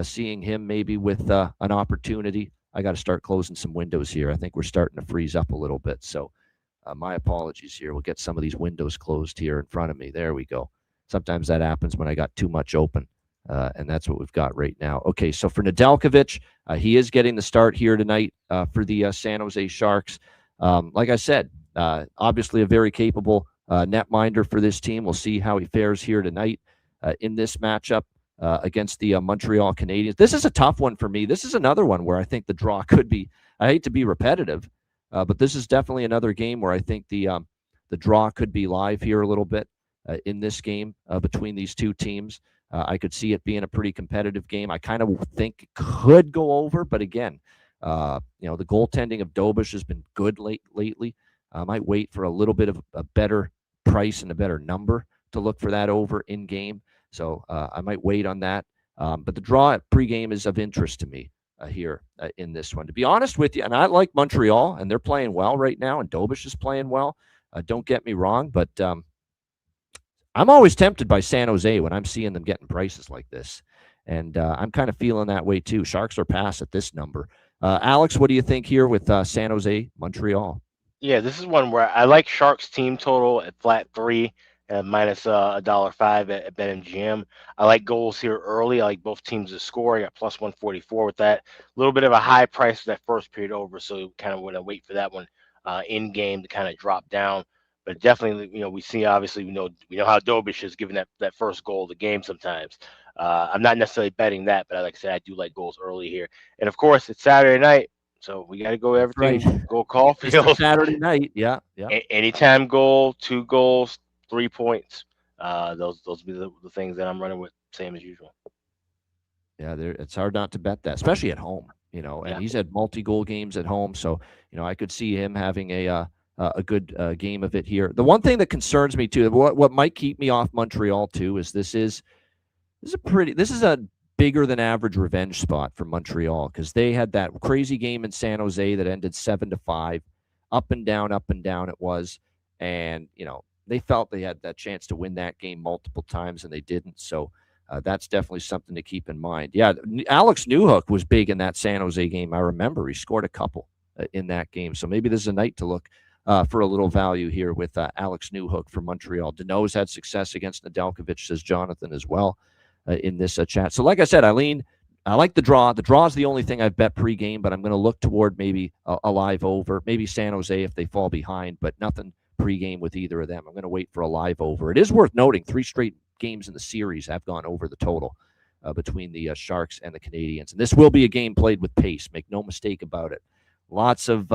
B: seeing him maybe with an opportunity. I got to start closing some windows here. I think we're starting to freeze up a little bit. So my apologies here. We'll get some of these windows closed here in front of me. There we go. Sometimes that happens when I got too much open, and that's what we've got right now. Okay, so for Nedeljkovic, he is getting the start here tonight for the San Jose Sharks. Like I said, obviously a very capable netminder for this team. We'll see how he fares here tonight in this matchup against the Montreal Canadiens. This is a tough one for me. This is another one where I think the draw could be, I hate to be repetitive, but this is definitely another game where I think the draw could be live here a little bit in this game between these two teams. I could see it being a pretty competitive game. I kind of think it could go over, but again, the goaltending of Dobiš has been good lately. I might wait for a little bit of a better price and a better number to look for that over in game. So I might wait on that. But the draw at pregame is of interest to me here in this one. To be honest with you, and I like Montreal, and they're playing well right now, and Dobiš is playing well. Don't get me wrong, but I'm always tempted by San Jose when I'm seeing them getting prices like this. And I'm kind of feeling that way too. Sharks are pass at this number. Alex, what do you think here with San Jose, Montreal?
C: Yeah, this is one where I like Sharks team total at flat 3 minus $1.05 at BetMGM. I like goals here early. I like both teams to score. I got plus 144 with that. A little bit of a high price for that first period over, so kind of want to wait for that one in game to kind of drop down. But definitely, we see, obviously, we know how Dobiš is giving that first goal of the game sometimes. I'm not necessarily betting that, but like I said, I do like goals early here. And of course, it's Saturday night, so we got to go everything. Right. Go Caulfield.
B: Saturday night, yeah.
C: Anytime goal, 2 goals, 3 points. Those will be the things that I'm running with, same as usual.
B: Yeah, it's hard not to bet that, especially at home. And he's had multi-goal games at home, so I could see him having a good game of it here. The one thing that concerns me too, what might keep me off Montreal too, is this is a bigger than average revenge spot for Montreal, because they had that crazy game in San Jose that ended 7-5, up and down it was, and they felt they had that chance to win that game multiple times and they didn't. So that's definitely something to keep in mind. Yeah, Alex Newhook was big in that San Jose game. I remember he scored a couple in that game. So maybe this is a night to look for a little value here with Alex Newhook for Montreal. Deneau's had success against Nedeljkovic, says Jonathan as well in this chat. So like I said, Eileen, I like the draw. The draw is the only thing I've bet pregame, but I'm going to look toward maybe a live over, maybe San Jose if they fall behind, but nothing pregame with either of them. I'm going to wait for a live over. It is worth noting 3 straight games in the series have gone over the total between the Sharks and the Canadiens. And this will be a game played with pace. Make no mistake about it. Lots of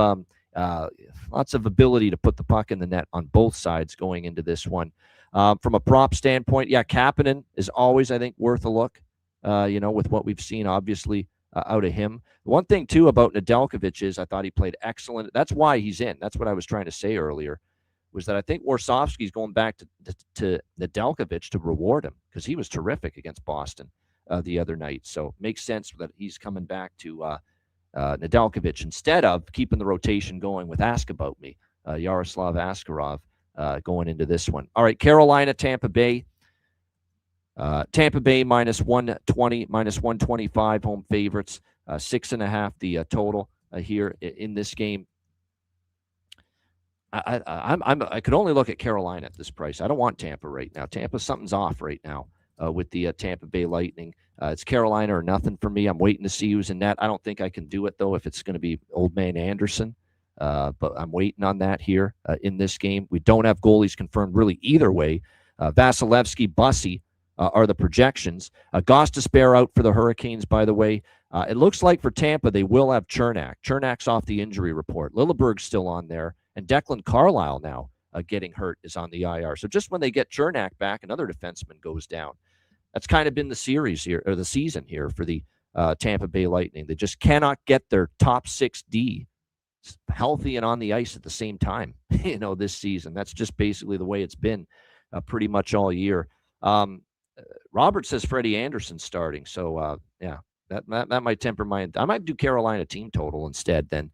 B: ability to put the puck in the net on both sides going into this one. From a prop standpoint, Kapanen is always, I think, worth a look, with what we've seen, obviously, out of him. One thing, too, about Nedeljkovic is I thought he played excellent. That's why he's in. That's what I was trying to say earlier, was that I think Warsofsky's going back to Nedeljkovic to reward him, because he was terrific against Boston the other night. So it makes sense that he's coming back to Nedeljkovic instead of keeping the rotation going with Ask About Me, Yaroslav Askarov, going into this one. All right, Carolina, Tampa Bay. Tampa Bay minus 120, minus 125 home favorites, 6.5 the total here in this game. I could only look at Carolina at this price. I don't want Tampa right now. Something's off right now with the Tampa Bay Lightning. It's Carolina or nothing for me. I'm waiting to see who's in net. I don't think I can do it, though, if it's going to be Old Man Anderson. But I'm waiting on that here in this game. We don't have goalies confirmed really either way. Vasilevsky, Bussy are the projections. Gostisbehere out for the Hurricanes, by the way. It looks like for Tampa, they will have Chernak. Chernak's off the injury report. Lilleberg's still on there. And Declan Carlisle now getting hurt is on the IR. So just when they get Chernak back, another defenseman goes down. That's kind of been the series here, or the season here for the Tampa Bay Lightning. They just cannot get their top 6D healthy and on the ice at the same time, this season. That's just basically the way it's been pretty much all year. Robert says Freddie Anderson's starting. So, that might temper I might do Carolina team total instead then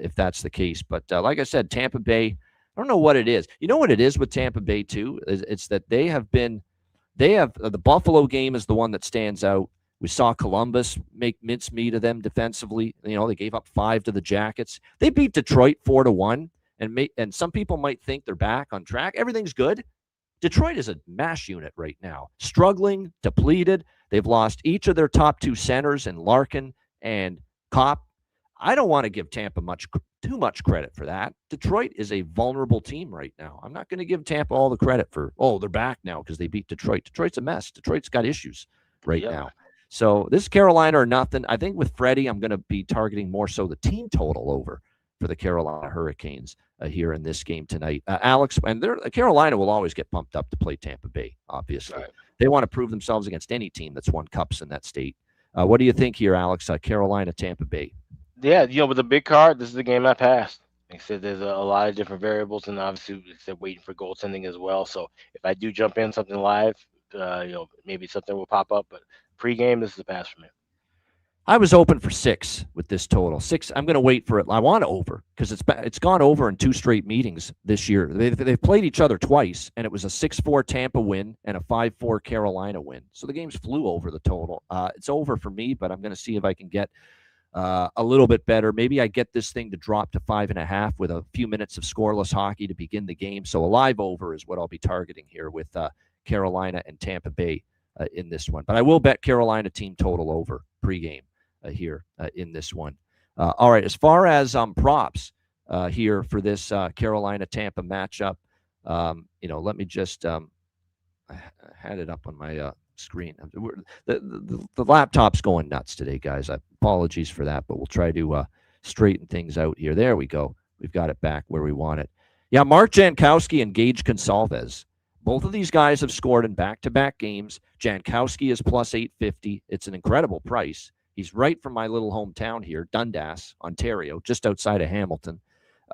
B: if that's the case. But like I said, Tampa Bay, I don't know what it is. You know what it is with Tampa Bay, too? It's that they have the Buffalo game is the one that stands out. We saw Columbus make mincemeat of them defensively. They gave up 5 to the Jackets. They beat Detroit 4-1, and some people might think they're back on track. Everything's good. Detroit is a mash unit right now, struggling, depleted. They've lost each of their top 2 centers in Larkin and Kopp. I don't want to give Tampa too much credit for that. Detroit is a vulnerable team right now. I'm not going to give Tampa all the credit for, they're back now because they beat Detroit. Detroit's a mess. Detroit's got issues right now. So this is Carolina or nothing. I think with Freddie, I'm going to be targeting more so the team total over for the Carolina Hurricanes here in this game tonight. Alex, and Carolina will always get pumped up to play Tampa Bay, obviously. Right. They want to prove themselves against any team that's won cups in that state. What do you think here, Alex? Carolina, Tampa Bay.
C: Yeah, with the big card, this is the game I passed. Like I said, there's a lot of different variables, and obviously they're waiting for goaltending as well. So if I do jump in something live, maybe something will pop up. But pregame, this is a pass for me.
B: I was open for 6 with this total. 6. I'm going to wait for it. I want over because it's gone over in 2 straight meetings this year. They've played each other twice, and it was a 6-4 Tampa win and a 5-4 Carolina win. So the games flew over the total. It's over for me, but I'm going to see if I can get a little bit better. Maybe I get this thing to drop to 5.5 with a few minutes of scoreless hockey to begin the game. So a live over is what I'll be targeting here with Carolina and Tampa Bay in this one. But I will bet Carolina team total over pregame here in this one. All right, as far as props here for this Carolina-Tampa matchup, let me just I had it up on my screen. The laptop's going nuts today, guys. Apologies for that, but we'll try to straighten things out here. There we go. We've got it back where we want it. Yeah, Mark Jankowski and Gage Gonsalves. Both of these guys have scored in back-to-back games. Jankowski is plus 850. It's an incredible price. He's right from my little hometown here, Dundas, Ontario, just outside of Hamilton.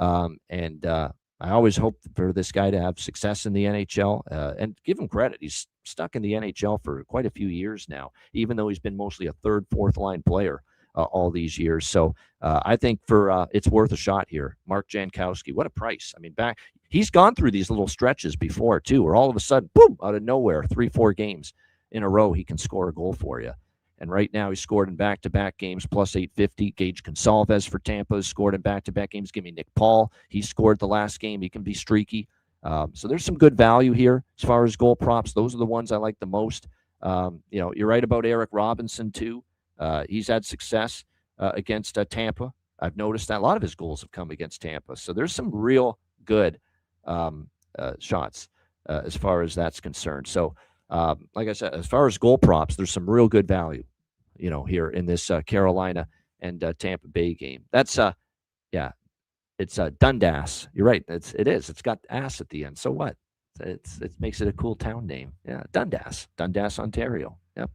B: I always hope for this guy to have success in the NHL and give him credit. He's stuck in the NHL for quite a few years now, even though he's been mostly a third, fourth line player all these years. So I think it's worth a shot here. Mark Jankowski, what a price. I mean, he's gone through these little stretches before too, where all of a sudden, boom, out of nowhere, 3-4 games in a row, he can score a goal for you. And right now, he's scored in back-to-back games, plus 850. Gage Gonsalves for Tampa has scored in back-to-back games. Give me Nick Paul. He scored the last game. He can be streaky. So there's some good value here as far as goal props. Those are the ones I like the most. You're right about Eric Robinson, too. He's had success against Tampa. I've noticed that a lot of his goals have come against Tampa. So there's some real good shots as far as that's concerned. So, like I said, as far as goal props, there's some real good value, here in this Carolina and Tampa Bay game. That's it's Dundas. You're right. It is. It's got ass at the end. So what? It makes it a cool town name. Yeah, Dundas, Ontario. Yep,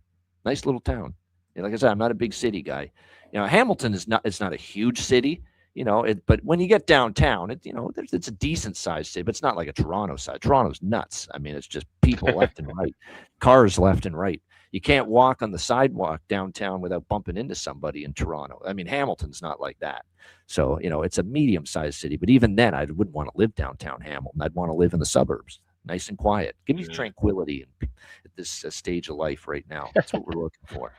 B: nice little town. Like I said, I'm not a big city guy. Hamilton is not. It's not a huge city. But when you get downtown, it's a decent sized city, but it's not like a Toronto size. Toronto's nuts. I mean, it's just people left and right, cars left and right. You can't walk on the sidewalk downtown without bumping into somebody in Toronto. I mean, Hamilton's not like that. So, it's a medium sized city, but even then I wouldn't want to live downtown Hamilton. I'd want to live in the suburbs, nice and quiet. Give me tranquility at this stage of life right now. That's what we're looking for.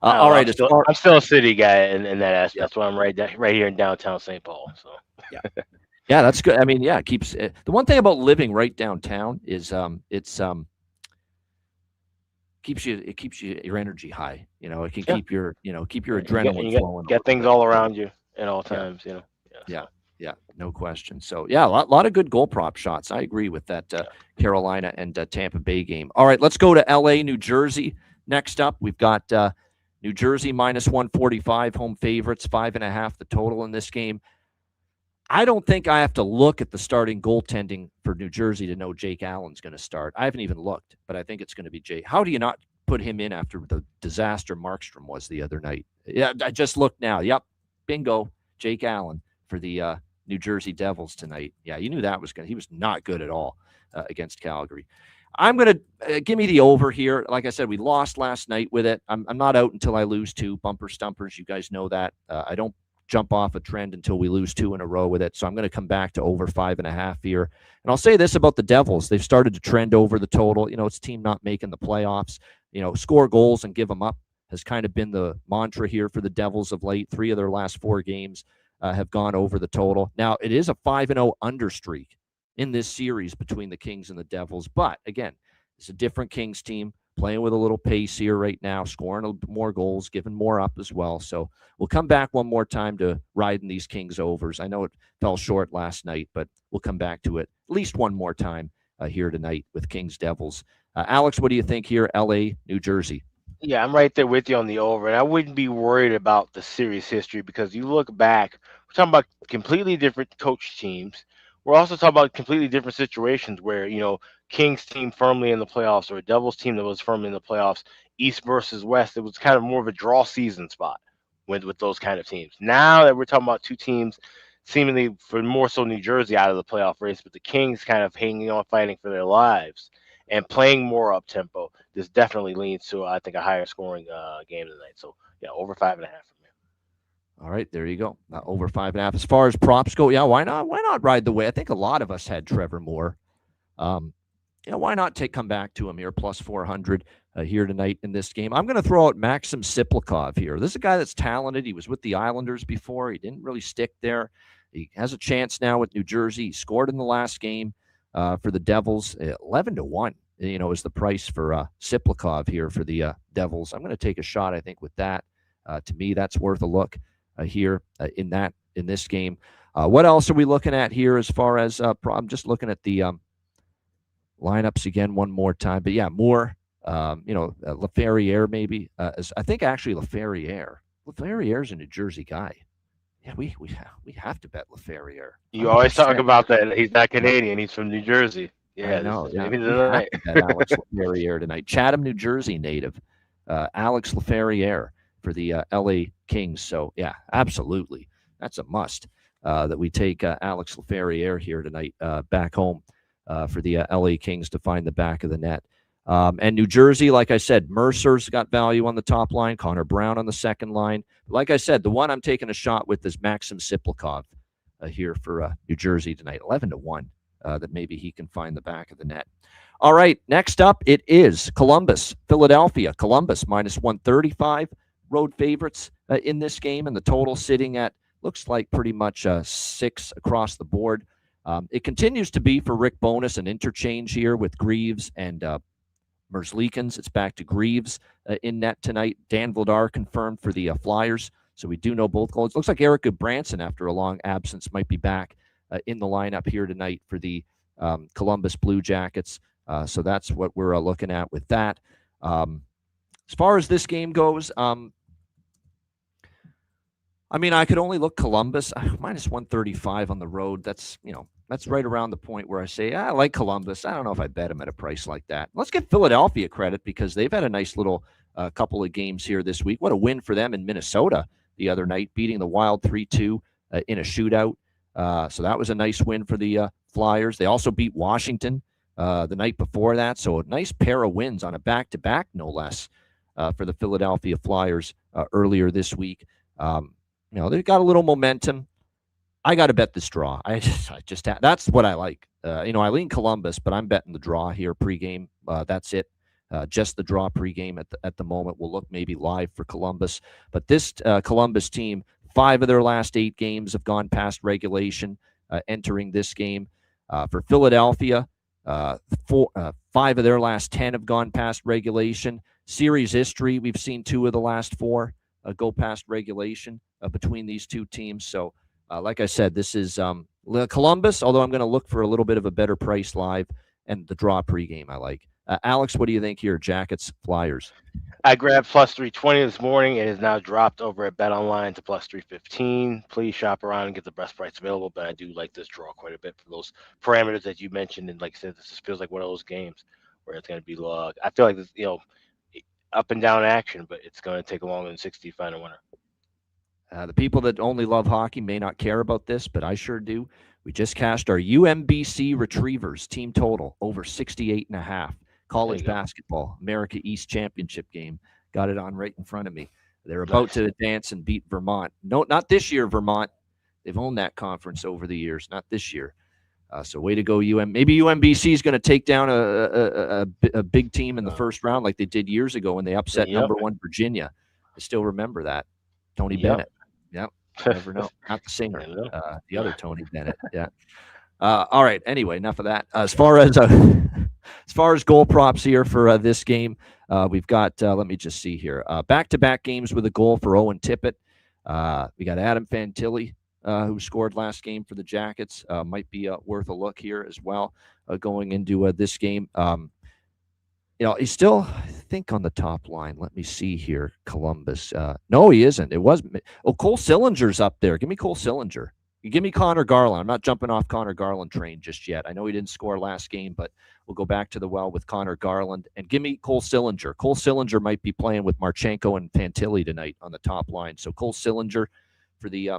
B: All right.
C: I'm still a city guy in that aspect. Yeah. That's why I'm right here in downtown St. Paul. So
B: yeah, that's good. I mean, it keeps the one thing about living right downtown is keeps your energy high. It can keep your adrenaline flowing.
C: Get things all around you at all times.
B: Yeah. Yeah, no question. So, yeah, a lot of good goal prop shots. I agree with that Carolina and Tampa Bay game. All right, let's go to L.A., New Jersey. Next up, we've got New Jersey minus 145, home favorites, 5.5 the total in this game. I don't think I have to look at the starting goaltending for New Jersey to know Jake Allen's going to start. I haven't even looked, but I think it's going to be Jake. How do you not put him in after the disaster Markstrom was the other night? Yeah, I just looked now. Yep, bingo, Jake Allen for the New Jersey Devils tonight. Yeah, you knew that was going to – he was not good at all against Calgary. I'm going to give me the over here. Like I said, we lost last night with it. I'm not out until I lose 2 bumper stumpers. You guys know that. I don't jump off a trend until we lose 2 in a row with it. So I'm going to come back to over 5.5 here. And I'll say this about the Devils. They've started to trend over the total. You know, it's a team not making the playoffs. You know, score goals and give them up has kind of been the mantra here for the Devils of late. 3 of their last 4 games have gone over the total. Now, it is a 5-0 under streak in this series between the Kings and the Devils. But, again, it's a different Kings team playing with a little pace here right now, scoring more goals, giving more up as well. So we'll come back one more time to riding these Kings overs. I know it fell short last night, but we'll come back to it at least one more time here tonight with Kings Devils. Alex, what do you think here, L.A., New Jersey?
C: Yeah, I'm right there with you on the over, and I wouldn't be worried about the series history because you look back, we're talking about completely different coach teams. We're also talking about completely different situations where, Kings team firmly in the playoffs or a Devils team that was firmly in the playoffs, East versus West. It was kind of more of a draw season spot with those kind of teams. Now that we're talking about 2 teams seemingly for more so New Jersey out of the playoff race, but the Kings kind of hanging on, fighting for their lives and playing more up tempo, this definitely leads to, I think, a higher scoring game tonight. So, yeah, over 5.5 from here.
B: All right, there you go. Over 5.5. As far as props go, yeah, why not? Why not ride the way? I think a lot of us had Trevor Moore. Why not come back to him here, plus 400 here tonight in this game? I'm going to throw out Maxim Siplikov here. This is a guy that's talented. He was with the Islanders before. He didn't really stick there. He has a chance now with New Jersey. He scored in the last game for the Devils. 11-1, is the price for Siplikov here for the Devils. I'm going to take a shot, I think, with that. To me, that's worth a look here in this game. What else are we looking at here as far as I'm just looking at the lineups again one more time. But, yeah, Moore, Laferriere maybe. I think actually Laferriere's a New Jersey guy. Yeah, we have to bet Laferriere.
C: You always talk about that. He's not Canadian. He's from New Jersey. Yeah,
B: I know. Yeah. We have to bet Alex Laferriere tonight. Chatham, New Jersey native. Alex Laferriere for the L.A. Kings. So, yeah, absolutely. That's a must that we take Alex Laferriere here tonight back home for the L.A. Kings to find the back of the net. And New Jersey, like I said, Mercer's got value on the top line, Connor Brown on the second line. Like I said, the one I'm taking a shot with is Maxim Siplikov here for New Jersey tonight, 11-1, that maybe he can find the back of the net. All right, next up, it is Columbus, Philadelphia. Columbus minus 135, road favorites in this game, and the total sitting at, looks like pretty much 6 across the board. It continues to be for Rick Bowness an interchange here with Greaves and Merzlikins. It's back to Greaves in net tonight. Dan Vladar confirmed for the Flyers, so we do know both goals. Looks like Eric Goodbranson, after a long absence, might be back in the lineup here tonight for the Columbus Blue Jackets. So that's what we're looking at with that. As far as this game goes, I could only look Columbus minus 135 on the road. That's right around the point where I say, I like Columbus. I don't know if I bet them at a price like that. Let's give Philadelphia credit because they've had a nice little couple of games here this week. What a win for them in Minnesota the other night, beating the Wild 3-2 in a shootout. So that was a nice win for the Flyers. They also beat Washington the night before that. So a nice pair of wins on a back-to-back, no less, for the Philadelphia Flyers earlier this week. They've got a little momentum. I got to bet this draw. I just that's what I like. I lean Columbus, but I'm betting the draw here pregame. That's it. Just the draw pregame at the moment. We'll look maybe live for Columbus. But this Columbus team, 5 of their last 8 games have gone past regulation entering this game. For Philadelphia, 5 of their last 10 have gone past regulation. Series history, we've seen 2 of the last 4 go past regulation between these two teams. So Like I said, this is Columbus, although I'm going to look for a little bit of a better price live, and the draw pregame I like. Alex, what do you think here? Jackets, Flyers.
C: I grabbed plus 320 this morning. It is now dropped over at BetOnline to plus 315. Please shop around and get the best price available. But I do like this draw quite a bit for those parameters that you mentioned. And like I said, this just feels like one of those games where it's going to be low. I feel like this, up and down action, but it's going to take longer than 60 to find a winner.
B: The people that only love hockey may not care about this, but I sure do. We just cashed our UMBC Retrievers team total over 68.5. College basketball, America East Championship game. Got it on right in front of me. They're about to advance and beat Vermont. No, not this year, Vermont. They've owned that conference over the years. Not this year. So way to go, Maybe UMBC is going to take down a big team in the first round like they did years ago when they upset number 1 Virginia. I still remember that. Tony Bennett. Yep. Never know. Not the singer. The other Tony Bennett. Yeah. All right. Anyway, enough of that. As far as goal props here for this game, we've got. Let me just see here. Back-to-back games with a goal for Owen Tippett. We got Adam Fantilli, who scored last game for the Jackets. Might be worth a look here as well going into this game. He's still, I think, on the top line. Let me see here. Columbus. No, he isn't. It wasn't. Oh, Cole Sillinger's up there. Give me Cole Sillinger. You give me Connor Garland. I'm not jumping off Connor Garland train just yet. I know he didn't score last game, but we'll go back to the well with Connor Garland. And give me Cole Sillinger. Cole Sillinger might be playing with Marchenko and Fantilli tonight on the top line. So Cole Sillinger for the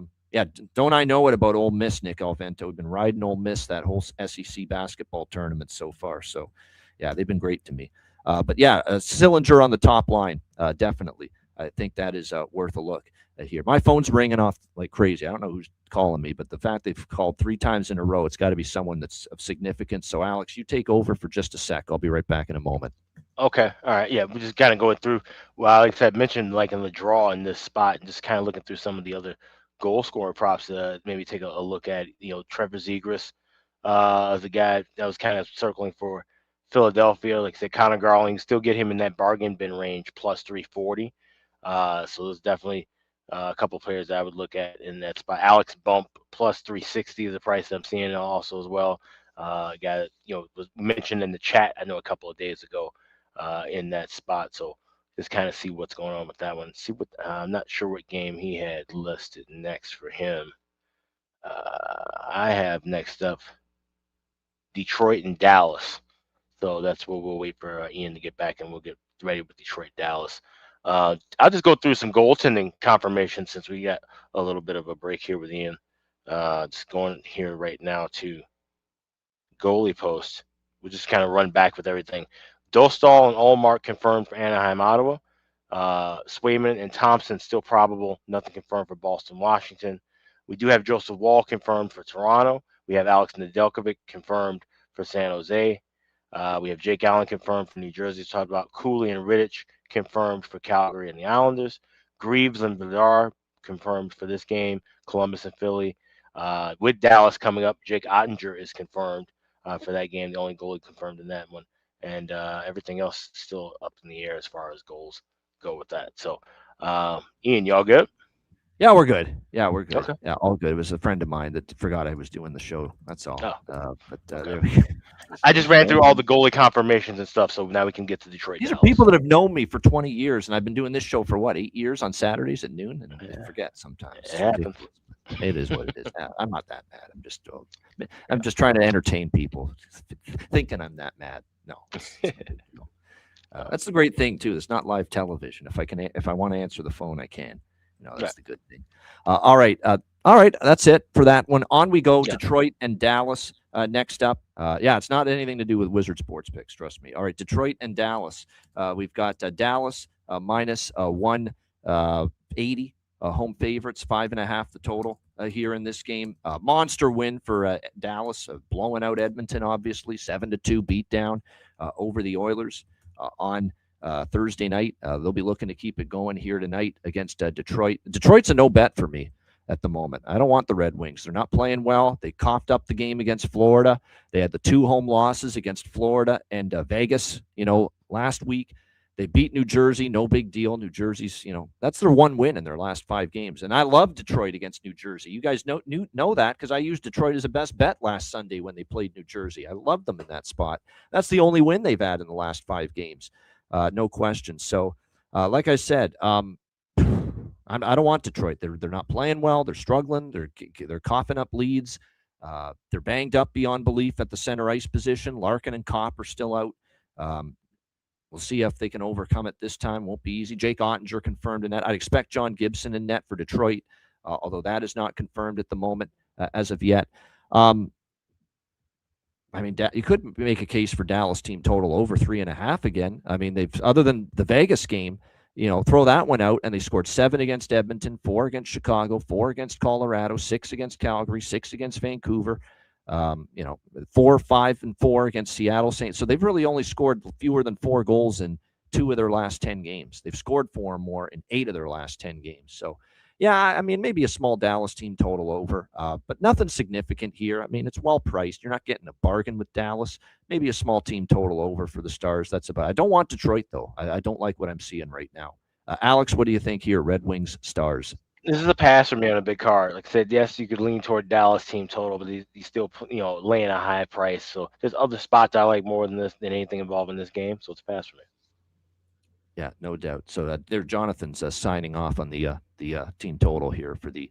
B: don't I know it about Ole Miss, Nick Alvento? We've been riding Ole Miss that whole SEC basketball tournament so far. So, yeah, they've been great to me. But Sillinger on the top line, definitely. I think that is worth a look here. My phone's ringing off like crazy. I don't know who's calling me, but the fact they've called 3 times in a row, it's got to be someone that's of significance. So, Alex, you take over for just a sec. I'll be right back in a moment.
C: Okay. All right. Yeah, we're just kind of going through. Well, like I said, mentioned like in the draw in this spot, and just kind of looking through some of the other goal scorer props to maybe take a look at. Trevor Zegras, the guy that was kind of circling for Philadelphia. Like I said, Connor Garland, still get him in that bargain bin range, plus 340. So there's definitely a couple of players that I would look at in that spot. Alex Bump, plus 360 is the price I'm seeing also as well. Guy that was mentioned in the chat, I know, a couple of days ago in that spot. So just kind of see what's going on with that one. See what I'm not sure what game he had listed next for him. I have next up Detroit and Dallas. So that's where we'll wait for Ian to get back, and we'll get ready with Detroit, Dallas. I'll just go through some goaltending confirmation since we got a little bit of a break here with Ian. Just going here right now to goalie post. We'll just kind of run back with everything. Dostal and Allmark confirmed for Anaheim, Ottawa. Swayman and Thompson still probable. Nothing confirmed for Boston, Washington. We do have Joseph Wall confirmed for Toronto. We have Alex Nedeljkovic confirmed for San Jose. We have Jake Allen confirmed for New Jersey. Talked about Cooley and Rittich confirmed for Calgary and the Islanders. Greaves and Vidar confirmed for this game. Columbus and Philly. With Dallas coming up, Jake Ottinger is confirmed for that game. The only goalie confirmed in that one. And everything else still up in the air as far as goals go with that. So, Ian, y'all good?
B: Yeah, we're good. Yeah, we're good.
C: Okay.
B: Yeah, all good. It was a friend of mine that forgot I was doing the show. That's all.
C: Okay.
B: There we go.
C: I just ran through all the goalie confirmations and stuff, so now we can get to Detroit.
B: These
C: Dallas.
B: are people that have known me for 20 years, and I've been doing this show for, 8 years on Saturdays at noon? And I forget sometimes.
C: It happens.
B: It is what it is. I'm not that mad. I'm just trying to entertain people, thinking I'm that mad. No. That's the great thing, too. It's not live television. If I want to answer the phone, I can. That's the good thing. All right. That's it for that one. On we go. Yeah. Detroit and Dallas next up. It's not anything to do with Wizard Sports Picks. Trust me. All right. Detroit and Dallas. We've got Dallas minus 180 home favorites, 5.5 the total here in this game. Monster win for Dallas, blowing out Edmonton, obviously 7-2 beatdown over the Oilers on Thursday night. They'll be looking to keep it going here tonight against Detroit. Detroit's a no bet for me at the moment. I don't want the Red Wings. They're not playing well. They coughed up the game against Florida. They had the 2 home losses against Florida and Vegas, last week. They beat New Jersey, no big deal. New Jersey's, that's their one win in their last 5 games. And I love Detroit against New Jersey. You guys know that because I used Detroit as a best bet last Sunday when they played New Jersey. I loved them in that spot. That's the only win they've had in the last 5 games. No question. So, like I said, I don't want Detroit. They're not playing well. They're struggling. They're coughing up leads. They're banged up beyond belief at the center ice position. Larkin and Kopp are still out. We'll see if they can overcome it this time. Won't be easy. Jake Ottinger confirmed in net. I'd expect John Gibson in net for Detroit, although that is not confirmed at the moment as of yet. You could make a case for Dallas team total over 3.5 again. I mean, they've, other than the Vegas game, throw that one out, and they scored 7 against Edmonton, 4 against Chicago, 4 against Colorado, 6 against Calgary, 6 against Vancouver. 4, 5, and 4 against Seattle Saints. So they've really only scored fewer than 4 goals in 2 of their last 10 games. They've scored 4 or more in 8 of their last 10 games. So, yeah, I mean, maybe a small Dallas team total over, but nothing significant here. I mean, it's well priced. You're not getting a bargain with Dallas. Maybe a small team total over for the Stars. That's about it. I don't want Detroit, though. I don't like what I'm seeing right now. Alex, what do you think here? Red Wings, Stars.
C: This is a pass for me on a big card. Like I said, yes, you could lean toward Dallas team total, but he's still, laying a high price. So there's other spots I like more than anything involved in this game. So it's a pass for me.
B: Yeah, no doubt. So there, Jonathan's signing off on the team total here for the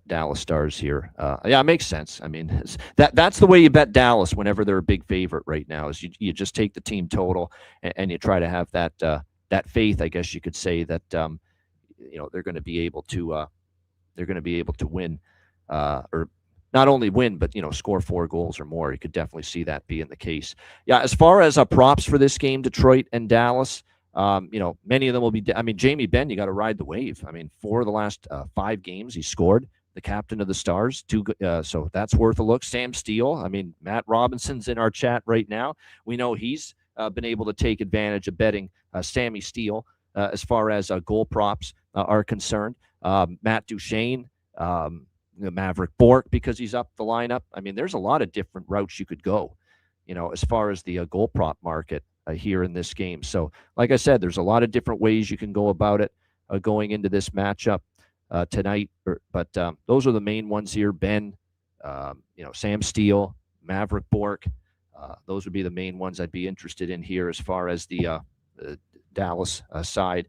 B: Dallas Stars here. Yeah, it makes sense. I mean, that's the way you bet Dallas whenever they're a big favorite right now. Is you just take the team total and you try to have that faith, I guess you could say, that they're going to be able to win, or not only win, but score 4 goals or more. You could definitely see that being the case. Yeah, as far as props for this game, Detroit and Dallas, many of them will be. I mean, Jamie Benn, you got to ride the wave. I mean, 4 of the last 5 games he scored. The captain of the Stars, so that's worth a look. Sam Steele. I mean, Matt Robinson's in our chat right now. We know he's been able to take advantage of betting Sammy Steele as far as goal props are concerned. Matt Duchene, Maverick Bork, because he's up the lineup. I mean, there's a lot of different routes you could go, as far as the goal prop market here in this game. So, like I said, there's a lot of different ways you can go about it going into this matchup tonight. But those are the main ones here. Ben, Sam Steele, Maverick Bork. Those would be the main ones I'd be interested in here as far as the Dallas side.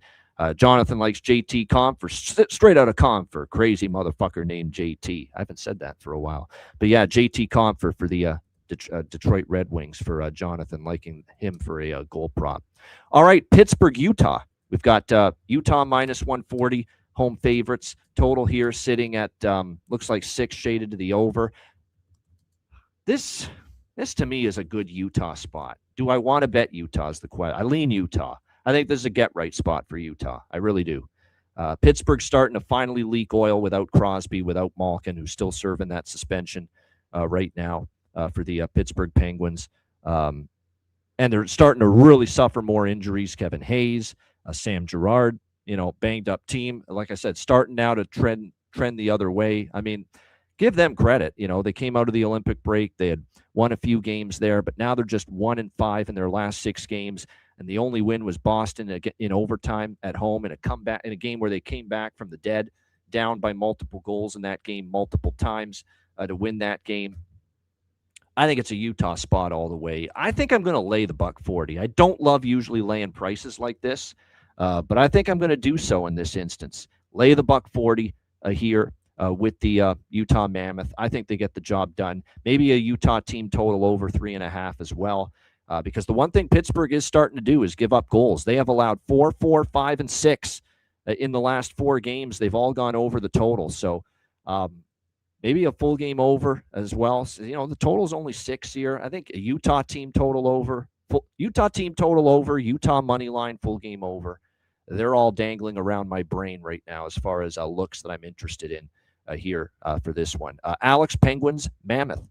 B: Jonathan likes JT Compher, straight out of Compher, crazy motherfucker named JT. I haven't said that for a while. But yeah, JT Compher for the Detroit Red Wings, for Jonathan, liking him for a goal prop. All right, Pittsburgh, Utah. We've got Utah minus 140, home favorites. Total here sitting at, looks like 6, shaded to the over. This to me is a good Utah spot. Do I want to bet Utah is the question. I lean Utah. I think this is a get-right spot for Utah. I really do. Pittsburgh's starting to finally leak oil without Crosby, without Malkin, who's still serving that suspension right now for the Pittsburgh Penguins. And they're starting to really suffer more injuries. Kevin Hayes, Sam Girard, banged up team. Like I said, starting now to trend the other way. I mean, give them credit. They came out of the Olympic break. They had won a few games there, but now they're just 1-5 in their last 6 games. And the only win was Boston in overtime at home in a game where they came back from the dead, down by multiple goals in that game multiple times to win that game. I think it's a Utah spot all the way. I think I'm going to lay the $1.40. I don't love usually laying prices like this, but I think I'm going to do so in this instance. Lay the $1.40 here with the Utah Mammoth. I think they get the job done. Maybe a Utah team total over 3.5 as well. Because the one thing Pittsburgh is starting to do is give up goals. They have allowed 4, 4, 5, and 6 in the last 4 games. They've all gone over the total. So maybe a full game over as well. So, the total is only 6 here. I think a Utah team total over, Utah money line, full game over. They're all dangling around my brain right now as far as looks that I'm interested in here for this one. Alex, Penguins, Mammoth.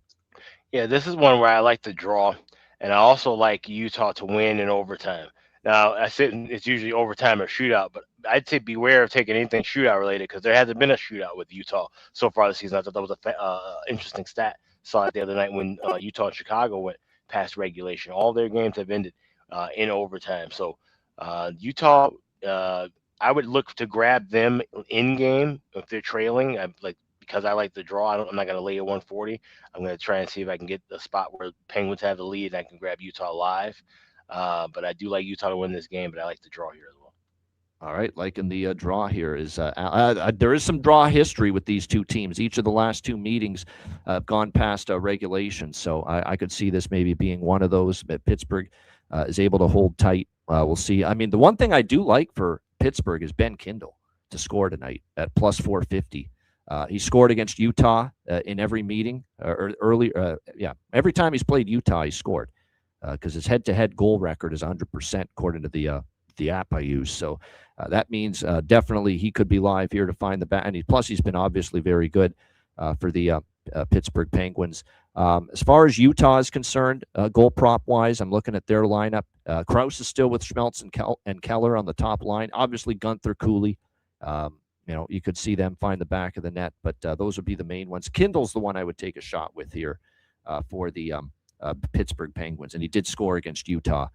C: Yeah, this is one where I like to draw. And I also like Utah to win in overtime. Now, I said it's usually overtime or shootout, but I'd say beware of taking anything shootout related because there hasn't been a shootout with Utah so far this season. I thought that was an interesting stat. Saw it the other night when Utah and Chicago went past regulation. All their games have ended in overtime. So Utah, I would look to grab them in game if they're trailing. Because I like the draw. I'm not going to lay a 140. I'm going to try and see if I can get the spot where Penguins have the lead and I can grab Utah live. But I do like Utah to win this game, but I like the draw here as well.
B: All right, liking the draw here is there is some draw history with these two teams. Each of the last two meetings have gone past regulation, so I could see this maybe being one of those. But Pittsburgh is able to hold tight. We'll see. I mean, the one thing I do like for Pittsburgh is Ben Kindle to score tonight at plus 450. He scored against Utah in every meeting or early. Every time he's played Utah, he scored because his head-to-head goal record is 100% according to the app I use. So that means definitely he could be live here to find the bat. And plus, he's been obviously very good for the Pittsburgh Penguins. As far as Utah is concerned, goal prop wise, I'm looking at their lineup. Krause is still with Schmeltz and Keller on the top line. Obviously, Gunther, Cooley. You could see them find the back of the net, but those would be the main ones. Kindle's the one I would take a shot with here for the Pittsburgh Penguins, and he did score against Utah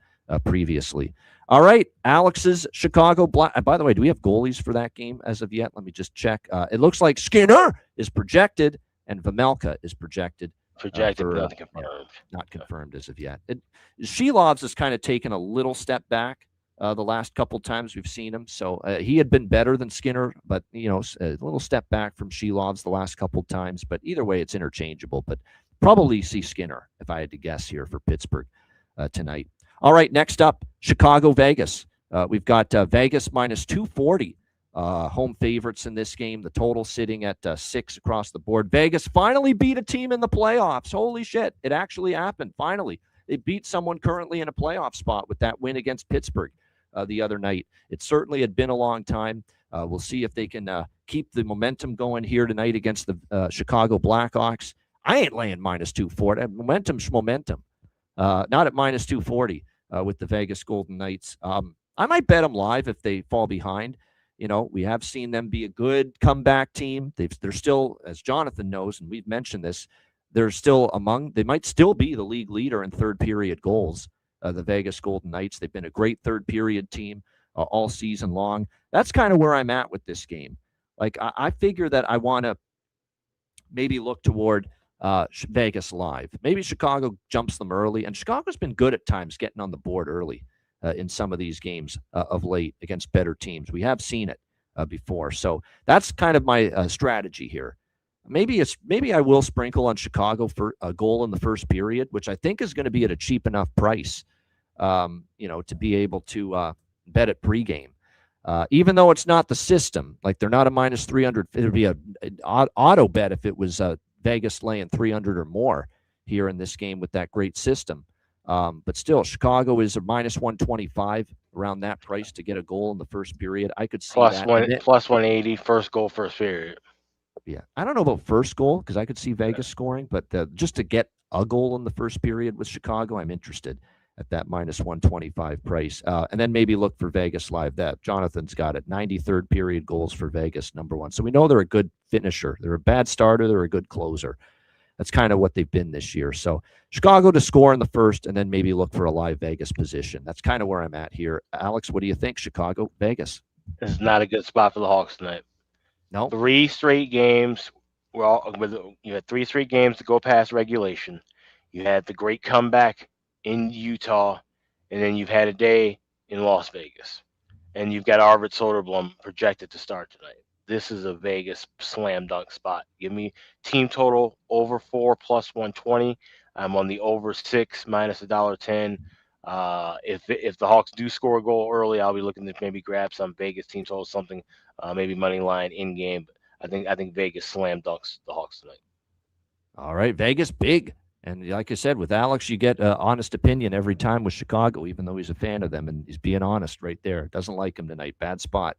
B: previously. All right, Alex's Chicago Black. By the way, do we have goalies for that game as of yet? Let me just check. It looks like Skinner is projected and Vamelka is projected.
C: Projected, but not confirmed.
B: Not confirmed as of yet. Shilovs has kind of taken a little step back the last couple times we've seen him. So he had been better than Skinner, but, a little step back from Shilovs the last couple times. But either way, it's interchangeable. But probably see Skinner, if I had to guess here for Pittsburgh tonight. All right, next up, Chicago, Vegas. We've got Vegas minus 240 home favorites in this game. The total sitting at 6 across the board. Vegas finally beat a team in the playoffs. Holy shit, it actually happened. Finally, they beat someone currently in a playoff spot with that win against Pittsburgh the other night. It certainly had been a long time. We'll see if they can keep the momentum going here tonight against the Chicago Blackhawks. I ain't laying minus 240. Momentum's momentum. Not at minus 240 with the Vegas Golden Knights. I might bet them live if they fall behind. We have seen them be a good comeback team. They're still, as Jonathan knows, and we've mentioned this, they might still be the league leader in third period goals, the Vegas Golden Knights. They've been a great third period team all season long. That's kind of where I'm at with this game. Like, I figure that I want to maybe look toward Vegas live. Maybe Chicago jumps them early, and Chicago's been good at times getting on the board early in some of these games of late against better teams. We have seen it before, so that's kind of my strategy here. Maybe I will sprinkle on Chicago for a goal in the first period, which I think is going to be at a cheap enough price, to be able to bet at pregame. Even though it's not the system, like they're not a minus 300, it would be an auto bet if it was Vegas laying 300 or more here in this game with that great system. But still, Chicago is a minus 125 around that price to get a goal in the first period. I could see
C: plus
B: that.
C: Plus 180, first goal, first period.
B: Yeah, I don't know about first goal because I could see Vegas scoring, but just to get a goal in the first period with Chicago, I'm interested at that minus 125 price. And then maybe look for Vegas live. That Jonathan's got it. 93rd period goals for Vegas, number one. So we know they're a good finisher. They're a bad starter. They're a good closer. That's kind of what they've been this year. So Chicago to score in the first and then maybe look for a live Vegas position. That's kind of where I'm at here. Alex, what do you think? Chicago, Vegas?
C: This is not a good spot for the Hawks tonight.
B: No.
C: 3 straight games. You had 3 straight games to go past regulation. You had the great comeback in Utah, and then you've had a day in Las Vegas. And you've got Arvid Soderblom projected to start tonight. This is a Vegas slam dunk spot. Give me team total over 4 plus 120. I'm on the over 6 minus $1.10. If the Hawks do score a goal early, I'll be looking to maybe grab some Vegas team total, something maybe money line in game. But I think Vegas slam dunks the Hawks tonight.
B: All right, Vegas big. And like I said, with Alex, you get an honest opinion every time with Chicago, even though he's a fan of them, and he's being honest right there. Doesn't like him tonight. Bad spot.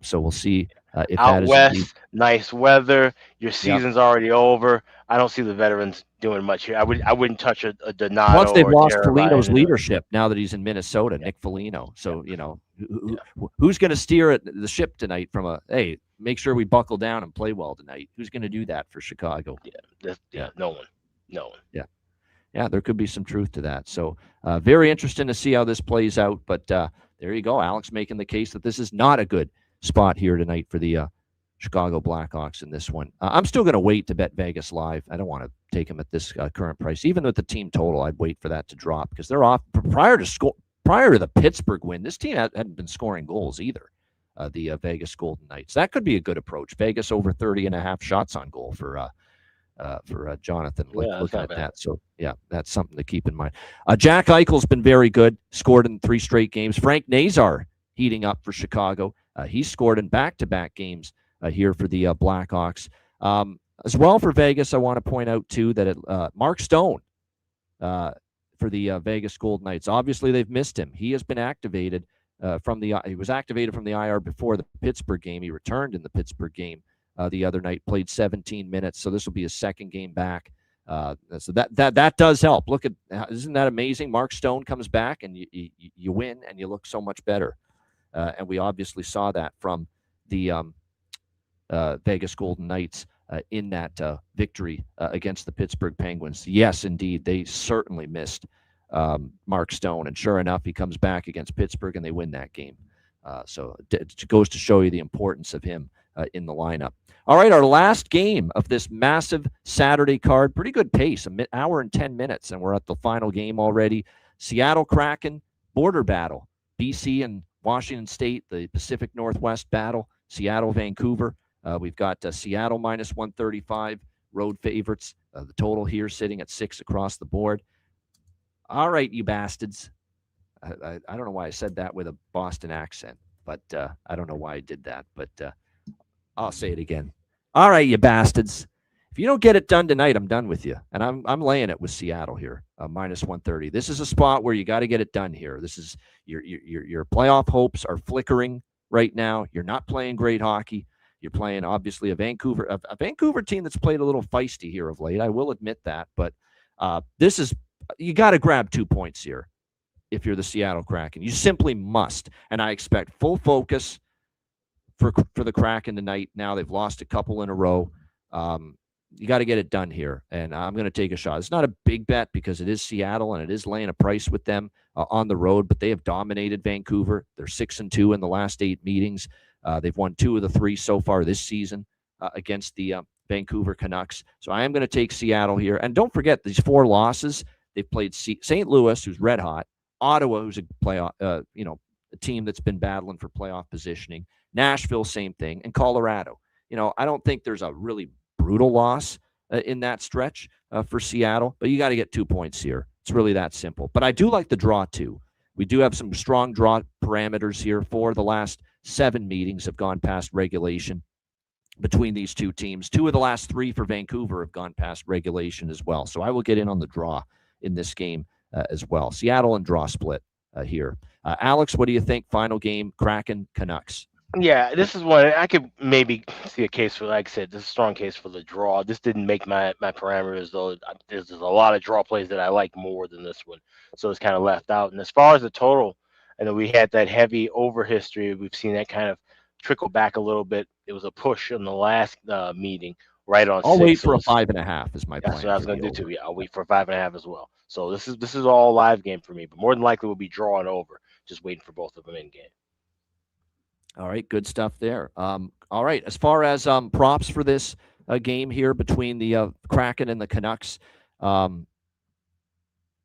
B: So we'll see if
C: out
B: that is
C: west,
B: indeed...
C: nice weather. Your season's already over. I don't see the veterans doing much here. I wouldn't touch a Donato.
B: Plus, they've lost
C: Jeremiah
B: Foligno's leadership now that he's in Minnesota. Nick Foligno. So who's going to steer the ship tonight? Hey, make sure we buckle down and play well tonight. Who's going to do that for Chicago?
C: No one.
B: Yeah. Yeah, there could be some truth to that. So very interesting to see how this plays out. But there you go. Alex making the case that this is not a good spot here tonight for the Chicago Blackhawks in this one. I'm still going to wait to bet Vegas live. I don't want to take them at this current price. Even with the team total, I'd wait for that to drop because they're off prior to the Pittsburgh win. This team hadn't been scoring goals either. The Vegas Golden Knights. That could be a good approach. Vegas over 30.5 shots on goal for Jonathan. Looking at that. So, yeah, that's something to keep in mind. Jack Eichel's been very good. Scored in 3 straight games. Frank Nazar heating up for Chicago. He's scored in back-to-back games here for the Blackhawks. As well for Vegas, I want to point out, too, that Mark Stone for the Vegas Golden Knights. Obviously, they've missed him. He has been activated he was activated from the IR before the Pittsburgh game. He returned in the Pittsburgh game the other night, played 17 minutes. So this will be his second game back. So that does help. Look isn't that amazing? Mark Stone comes back and you win and you look so much better. And we obviously saw that from the Vegas Golden Knights in that victory against the Pittsburgh Penguins. Yes, indeed, they certainly missed Mark Stone, and sure enough, he comes back against Pittsburgh and they win that game. So it goes to show you the importance of him in the lineup. All right, our last game of this massive Saturday card. Pretty good pace, an hour and 10 minutes, and we're at the final game already. Seattle Kraken border battle. BC and Washington State, the Pacific Northwest battle. Seattle, Vancouver. We've got Seattle minus 135, road favorites. The total here sitting at 6 across the board. All right, you bastards. I don't know why I said that with a Boston accent, but I don't know why I did that, but I'll say it again. All right, you bastards. If you don't get it done tonight, I'm done with you. And I'm laying it with Seattle here, minus 130. This is a spot where you got to get it done here. This is your playoff hopes are flickering right now. You're not playing great hockey. You're playing, obviously, a Vancouver team that's played a little feisty here of late. I will admit that, but you got to grab 2 points here if you're the Seattle Kraken. You simply must. And I expect full focus for the Kraken tonight. Now they've lost a couple in a row. You got to get it done here, and I'm going to take a shot. It's not a big bet because it is Seattle, and it is laying a price with them on the road, but they have dominated Vancouver. They're 6-2 in the last 8 meetings. They've won 2 of the 3 so far this season against the Vancouver Canucks. So I am going to take Seattle here. And don't forget, these 4 losses, they've played St. Louis, who's red hot, Ottawa, who's a playoff, a team that's been battling for playoff positioning, Nashville, same thing, and Colorado. I don't think there's a really brutal loss in that stretch for Seattle, but you got to get 2 points here. It's really that simple. But I do like the draw too. We do have some strong draw parameters here. 4 of the last 7 meetings have gone past regulation between these 2 teams. 2 of the last 3 for Vancouver have gone past regulation as well. So I will get in on the draw in this game as well. Seattle and draw split here. Alex, what do you think? Final game, Kraken, Canucks.
C: Yeah, this is one I could maybe see a case for. Like I said, this is a strong case for the draw. This didn't make my parameters, though. There's a lot of draw plays that I like more than this one, so it's kind of left out. And as far as the total, I know we had that heavy over history. We've seen that kind of trickle back a little bit. It was a push in the last meeting, right on.
B: I'll wait for a 5.5 is my plan.
C: That's what I was going to do too. Yeah, I'll wait for 5.5 as well. So this is all live game for me, but more than likely we'll be drawing over. Just waiting for both of them in game.
B: All right, good stuff there. All right, as far as props for this game here between the Kraken and the Canucks, let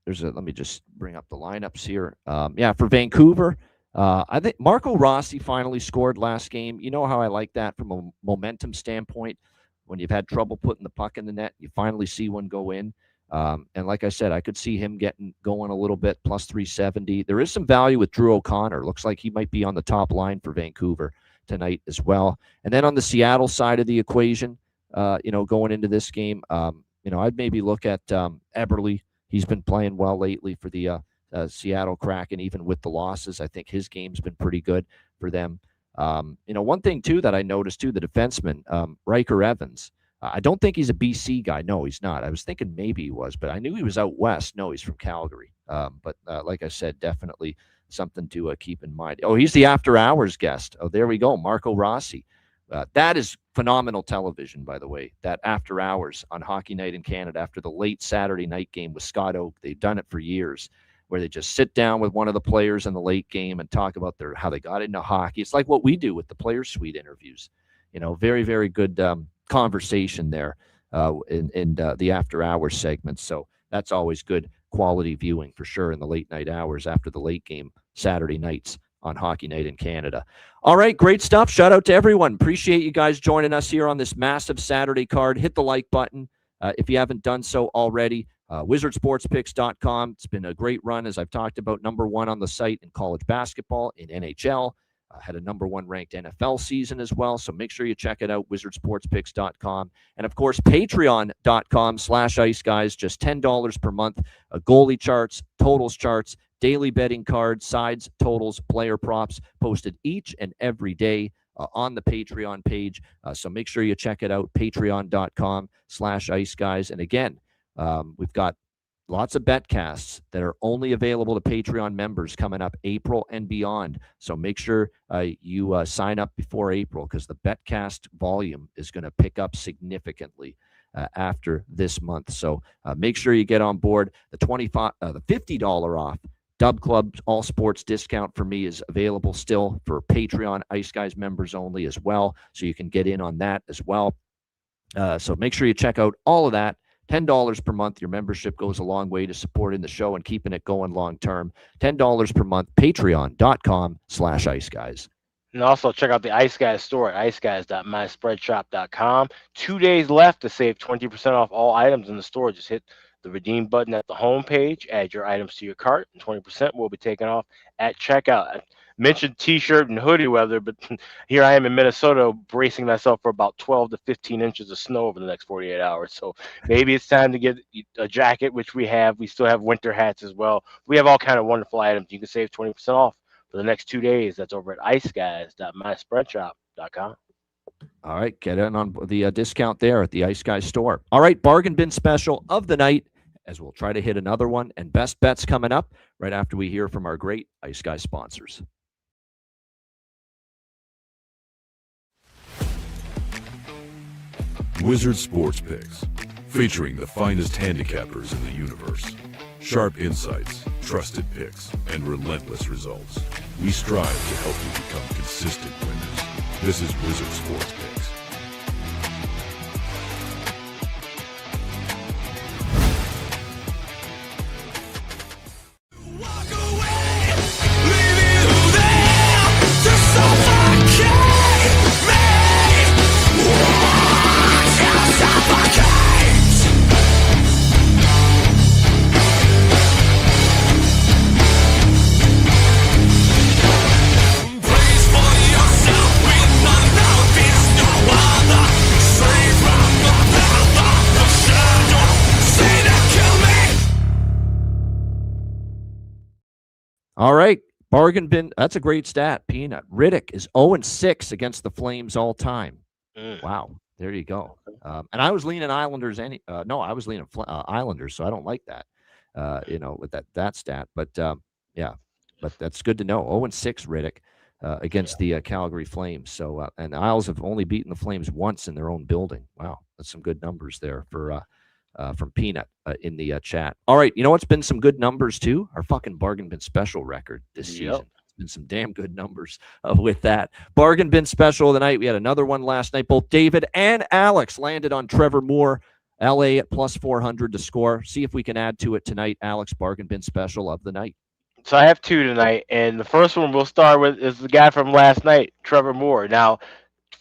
B: me just bring up the lineups here. For Vancouver, I think Marco Rossi finally scored last game. You know how I like that from a momentum standpoint. When you've had trouble putting the puck in the net, you finally see one go in. And like I said, I could see him getting going a little bit, plus 370. There is some value with Drew O'Connor. Looks like he might be on the top line for Vancouver tonight as well. And then on the Seattle side of the equation, going into this game, I'd maybe look at Eberle. He's been playing well lately for the Seattle Kraken, even with the losses. I think his game's been pretty good for them. One thing, too, that I noticed, too, the defenseman, Riker Evans, I don't think he's a BC guy. No, he's not. I was thinking maybe he was, but I knew he was out west. No, he's from Calgary. But like I said, definitely something to keep in mind. Oh, he's the after hours guest. Oh, there we go. Marco Rossi That is phenomenal television, by the way, that after hours on Hockey Night in Canada after the late Saturday night game with Scott Oak. They've done it for years, where they just sit down with one of the players in the late game and talk about how they got into hockey. It's like what we do with the Players Suite interviews. Very, very good conversation there in the after hours segment. So that's always good quality viewing for sure in the late night hours after the late game Saturday nights on Hockey Night in Canada. All right, great stuff. Shout out to everyone. Appreciate you guys joining us here on this massive Saturday card. Hit the like button if you haven't done so already. WizardSportsPicks.com. It's been a great run, as I've talked about, #1 on the site in college basketball, in NHL. Had a #1 ranked NFL season as well. So make sure you check it out, WizardSportsPicks.com. And, of course, Patreon.com/Ice Guys, just $10 per month. Goalie charts, totals charts, daily betting cards, sides, totals, player props posted each and every day on the Patreon page. So make sure you check it out, Patreon.com/Ice Guys. And again, we've got lots of betcasts that are only available to Patreon members coming up April and beyond. So make sure you sign up before April, because the betcast volume is going to pick up significantly after this month. So make sure you get on board. The $50 off Dub Club All Sports discount for me is available still for Patreon Ice Guys members only as well. So you can get in on that as well. So make sure you check out all of that. $10 per month. Your membership goes a long way to supporting the show and keeping it going long term. $10 per month. Patreon.com/Ice Guys.
C: And also check out the Ice Guys store at iciguys.myspreadshop.com. 2 days left to save 20% off all items in the store. Just hit the redeem button at the home page, add your items to your cart, and 20% will be taken off at checkout. I mentioned t-shirt and hoodie weather, but here I am in Minnesota bracing myself for about 12 to 15 inches of snow over the next 48 hours. So maybe it's time to get a jacket, which we have. We still have winter hats as well. We have all kind of wonderful items. You can save 20% off for the next 2 days. That's over at iciguys.myspreadshop.com.
B: All right, get in on the discount there at the Ice Guys store. All right, bargain bin special of the night, as we'll try to hit another one, and best bets coming up right after we hear from our great Ice Guys sponsors.
D: Wizard Sports Picks, featuring the finest handicappers in the universe. Sharp insights, trusted picks, and relentless results. We strive to help you become consistent winners. This is Wizard Sports Picks.
B: All right, bargain bin. That's a great stat, Peanut. Riddick is 0-6 against the Flames all time. Wow, there you go. And I was leaning Islanders. I was leaning Islanders, so I don't like that. With that stat. But yeah, but that's good to know. 0-6 Riddick against the Calgary Flames. So and the Isles have only beaten the Flames once in their own building. Wow, that's some good numbers there for. From Peanut in the chat. All right, you know what's been some good numbers too? Our fucking bargain bin special record this season. It's been some damn good numbers with that. Bargain bin special of the night. We had another one last night. Both David and Alex landed on Trevor Moore, LA at +400 to score. See if we can add to it tonight. Alex, bargain bin special of the night.
C: So I have two tonight, and the first one we'll start with is the guy from last night, Trevor Moore. Now,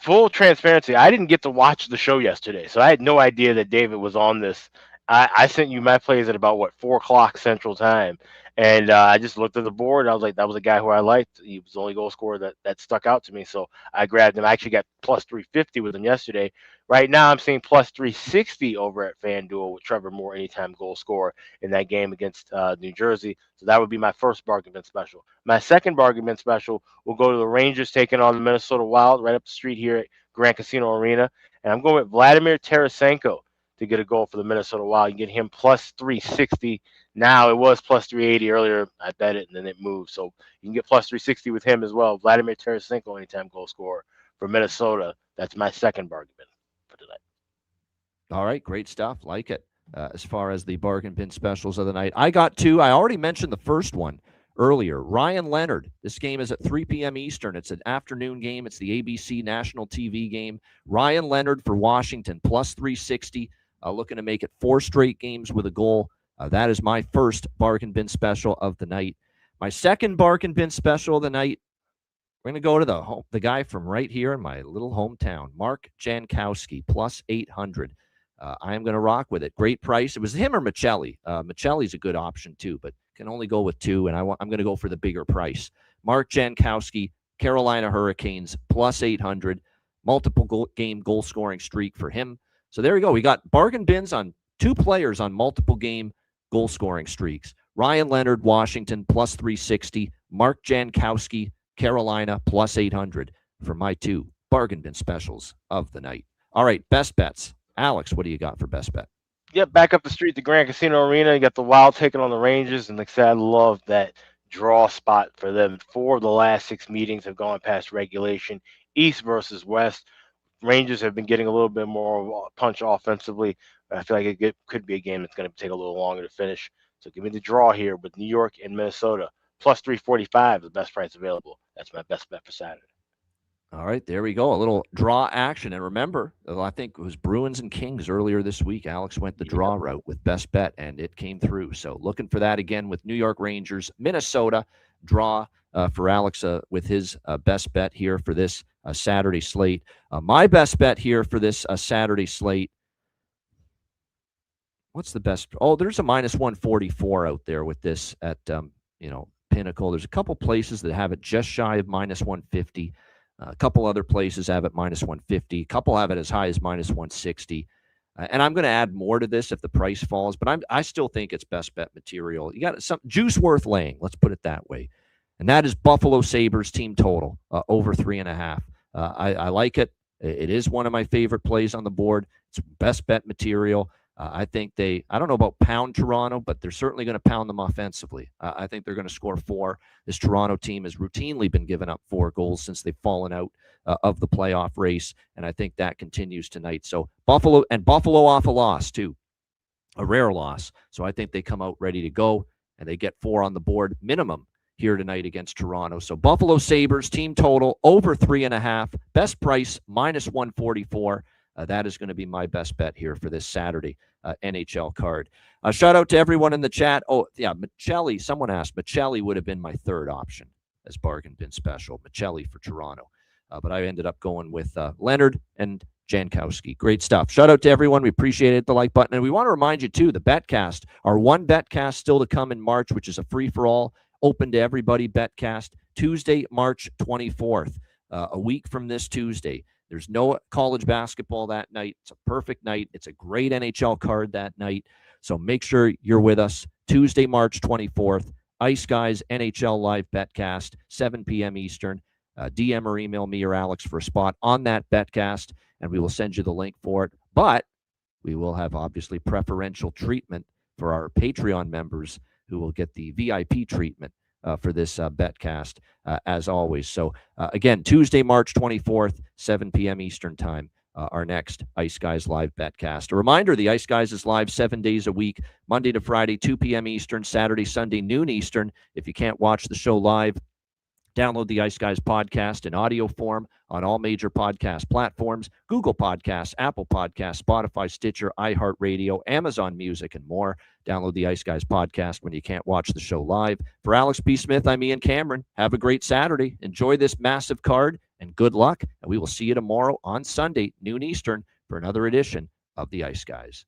C: full transparency, I didn't get to watch the show yesterday, so I had no idea that David was on this. I sent you my plays at about 4 o'clock Central Time, and I just looked at the board. And I was like, that was a guy who I liked. He was the only goal scorer that stuck out to me, so I grabbed him. I actually got +350 with him yesterday. Right now, I'm seeing +360 over at FanDuel with Trevor Moore anytime goal scorer in that game against New Jersey. So that would be my first bargain bin special. My second bargain bin special will go to the Rangers taking on the Minnesota Wild right up the street here at Grand Casino Arena. And I'm going with Vladimir Tarasenko to get a goal for the Minnesota Wild. You get him +360. Now it was +380 earlier. I bet it, and then it moved. So you can get +360 with him as well. Vladimir Tarasenko anytime goal scorer for Minnesota That's my second bargain bin for tonight.
B: All right, great stuff. Like it. As far as the bargain bin specials of the night, I got two. I already mentioned the first one earlier. Ryan Leonard. This game is at 3 p.m. Eastern. It's an afternoon game. It's the ABC national TV game. Ryan Leonard for Washington, plus 360. Looking to make it 4 straight games with a goal. That is my first bargain bin special of the night. My second bargain bin special of the night, we're going to go to the guy from right here in my little hometown, Mark Jankowski, plus 800. I am going to rock with it. Great price. It was him or Michelli. Michelli's a good option too, but can only go with 2, and I'm going to go for the bigger price. Mark Jankowski, Carolina Hurricanes, plus 800. Multiple game goal scoring streak for him. So there you go. We got bargain bins on 2 players on multiple game goal scoring streaks. Ryan Leonard, Washington, plus 360. Mark Jankowski, Carolina, plus 800 for my 2 bargain bin specials of the night. All right, best bets. Alex, what do you got for best bet?
C: Yeah, back up the street to Grand Casino Arena. You got the Wild taking on the Rangers, and like I said, I love that draw spot for them. 4 of the last 6 meetings have gone past regulation. East versus West. Rangers have been getting a little bit more punch offensively. I feel like it could be a game that's going to take a little longer to finish. So give me the draw here with New York and Minnesota. Plus 345, the best price available. That's my best bet for Saturday.
B: All right, there we go. A little draw action. And remember, I think it was Bruins and Kings earlier this week. Alex went the draw route with best bet, and it came through. So looking for that again with New York Rangers, Minnesota draw for Alex with his best bet here for this Saturday slate. My best bet here for this Saturday slate. What's the best? Oh, there's a minus 144 out there with this at, Pinnacle. There's a couple places that have it just shy of minus 150. A couple other places have it minus 150. A couple have it as high as minus 160. And I'm going to add more to this if the price falls, but I still think it's best bet material. You got some juice worth laying. Let's put it that way. And that is Buffalo Sabres team total over 3.5. I like it. It is one of my favorite plays on the board. It's best bet material. I think I don't know about pound Toronto, but they're certainly going to pound them offensively. I think they're going to score 4. This Toronto team has routinely been giving up 4 goals since they've fallen out of the playoff race, and I think that continues tonight. So Buffalo off a loss too, a rare loss. So I think they come out ready to go, and they get 4 on the board minimum here tonight against Toronto. So Buffalo Sabres team total over 3.5, best price minus 144. That is going to be my best bet here for this Saturday NHL card. Shout out to everyone in the chat. Oh, yeah, Michelli. Someone asked. Michelli would have been my third option as bargain bin special. Michelli for Toronto. But I ended up going with Leonard and Jankowski. Great stuff. Shout out to everyone. We appreciate it. The like button. And we want to remind you, too, the Betcast, our one Betcast still to come in March, which is a free-for-all, open to everybody Betcast, Tuesday, March 24th, a week from this Tuesday. There's no college basketball that night. It's a perfect night. It's a great NHL card that night. So make sure you're with us Tuesday, March 24th. Ice Guys NHL Live Betcast, 7 p.m. Eastern. DM or email me or Alex for a spot on that Betcast, and we will send you the link for it. But we will have, obviously, preferential treatment for our Patreon members who will get the VIP treatment for this Betcast, as always. So, again, Tuesday, March 24th, 7 p.m. Eastern Time, our next Ice Guys Live Betcast. A reminder, the Ice Guys is live 7 days a week, Monday to Friday, 2 p.m. Eastern, Saturday, Sunday, noon Eastern. If you can't watch the show live, download the Ice Guys podcast in audio form on all major podcast platforms, Google Podcasts, Apple Podcasts, Spotify, Stitcher, iHeartRadio, Amazon Music, and more. Download the Ice Guys podcast when you can't watch the show live. For Alex P. Smith, I'm Ian Cameron. Have a great Saturday. Enjoy this massive card, and good luck. And we will see you tomorrow on Sunday, noon Eastern, for another edition of the Ice Guys.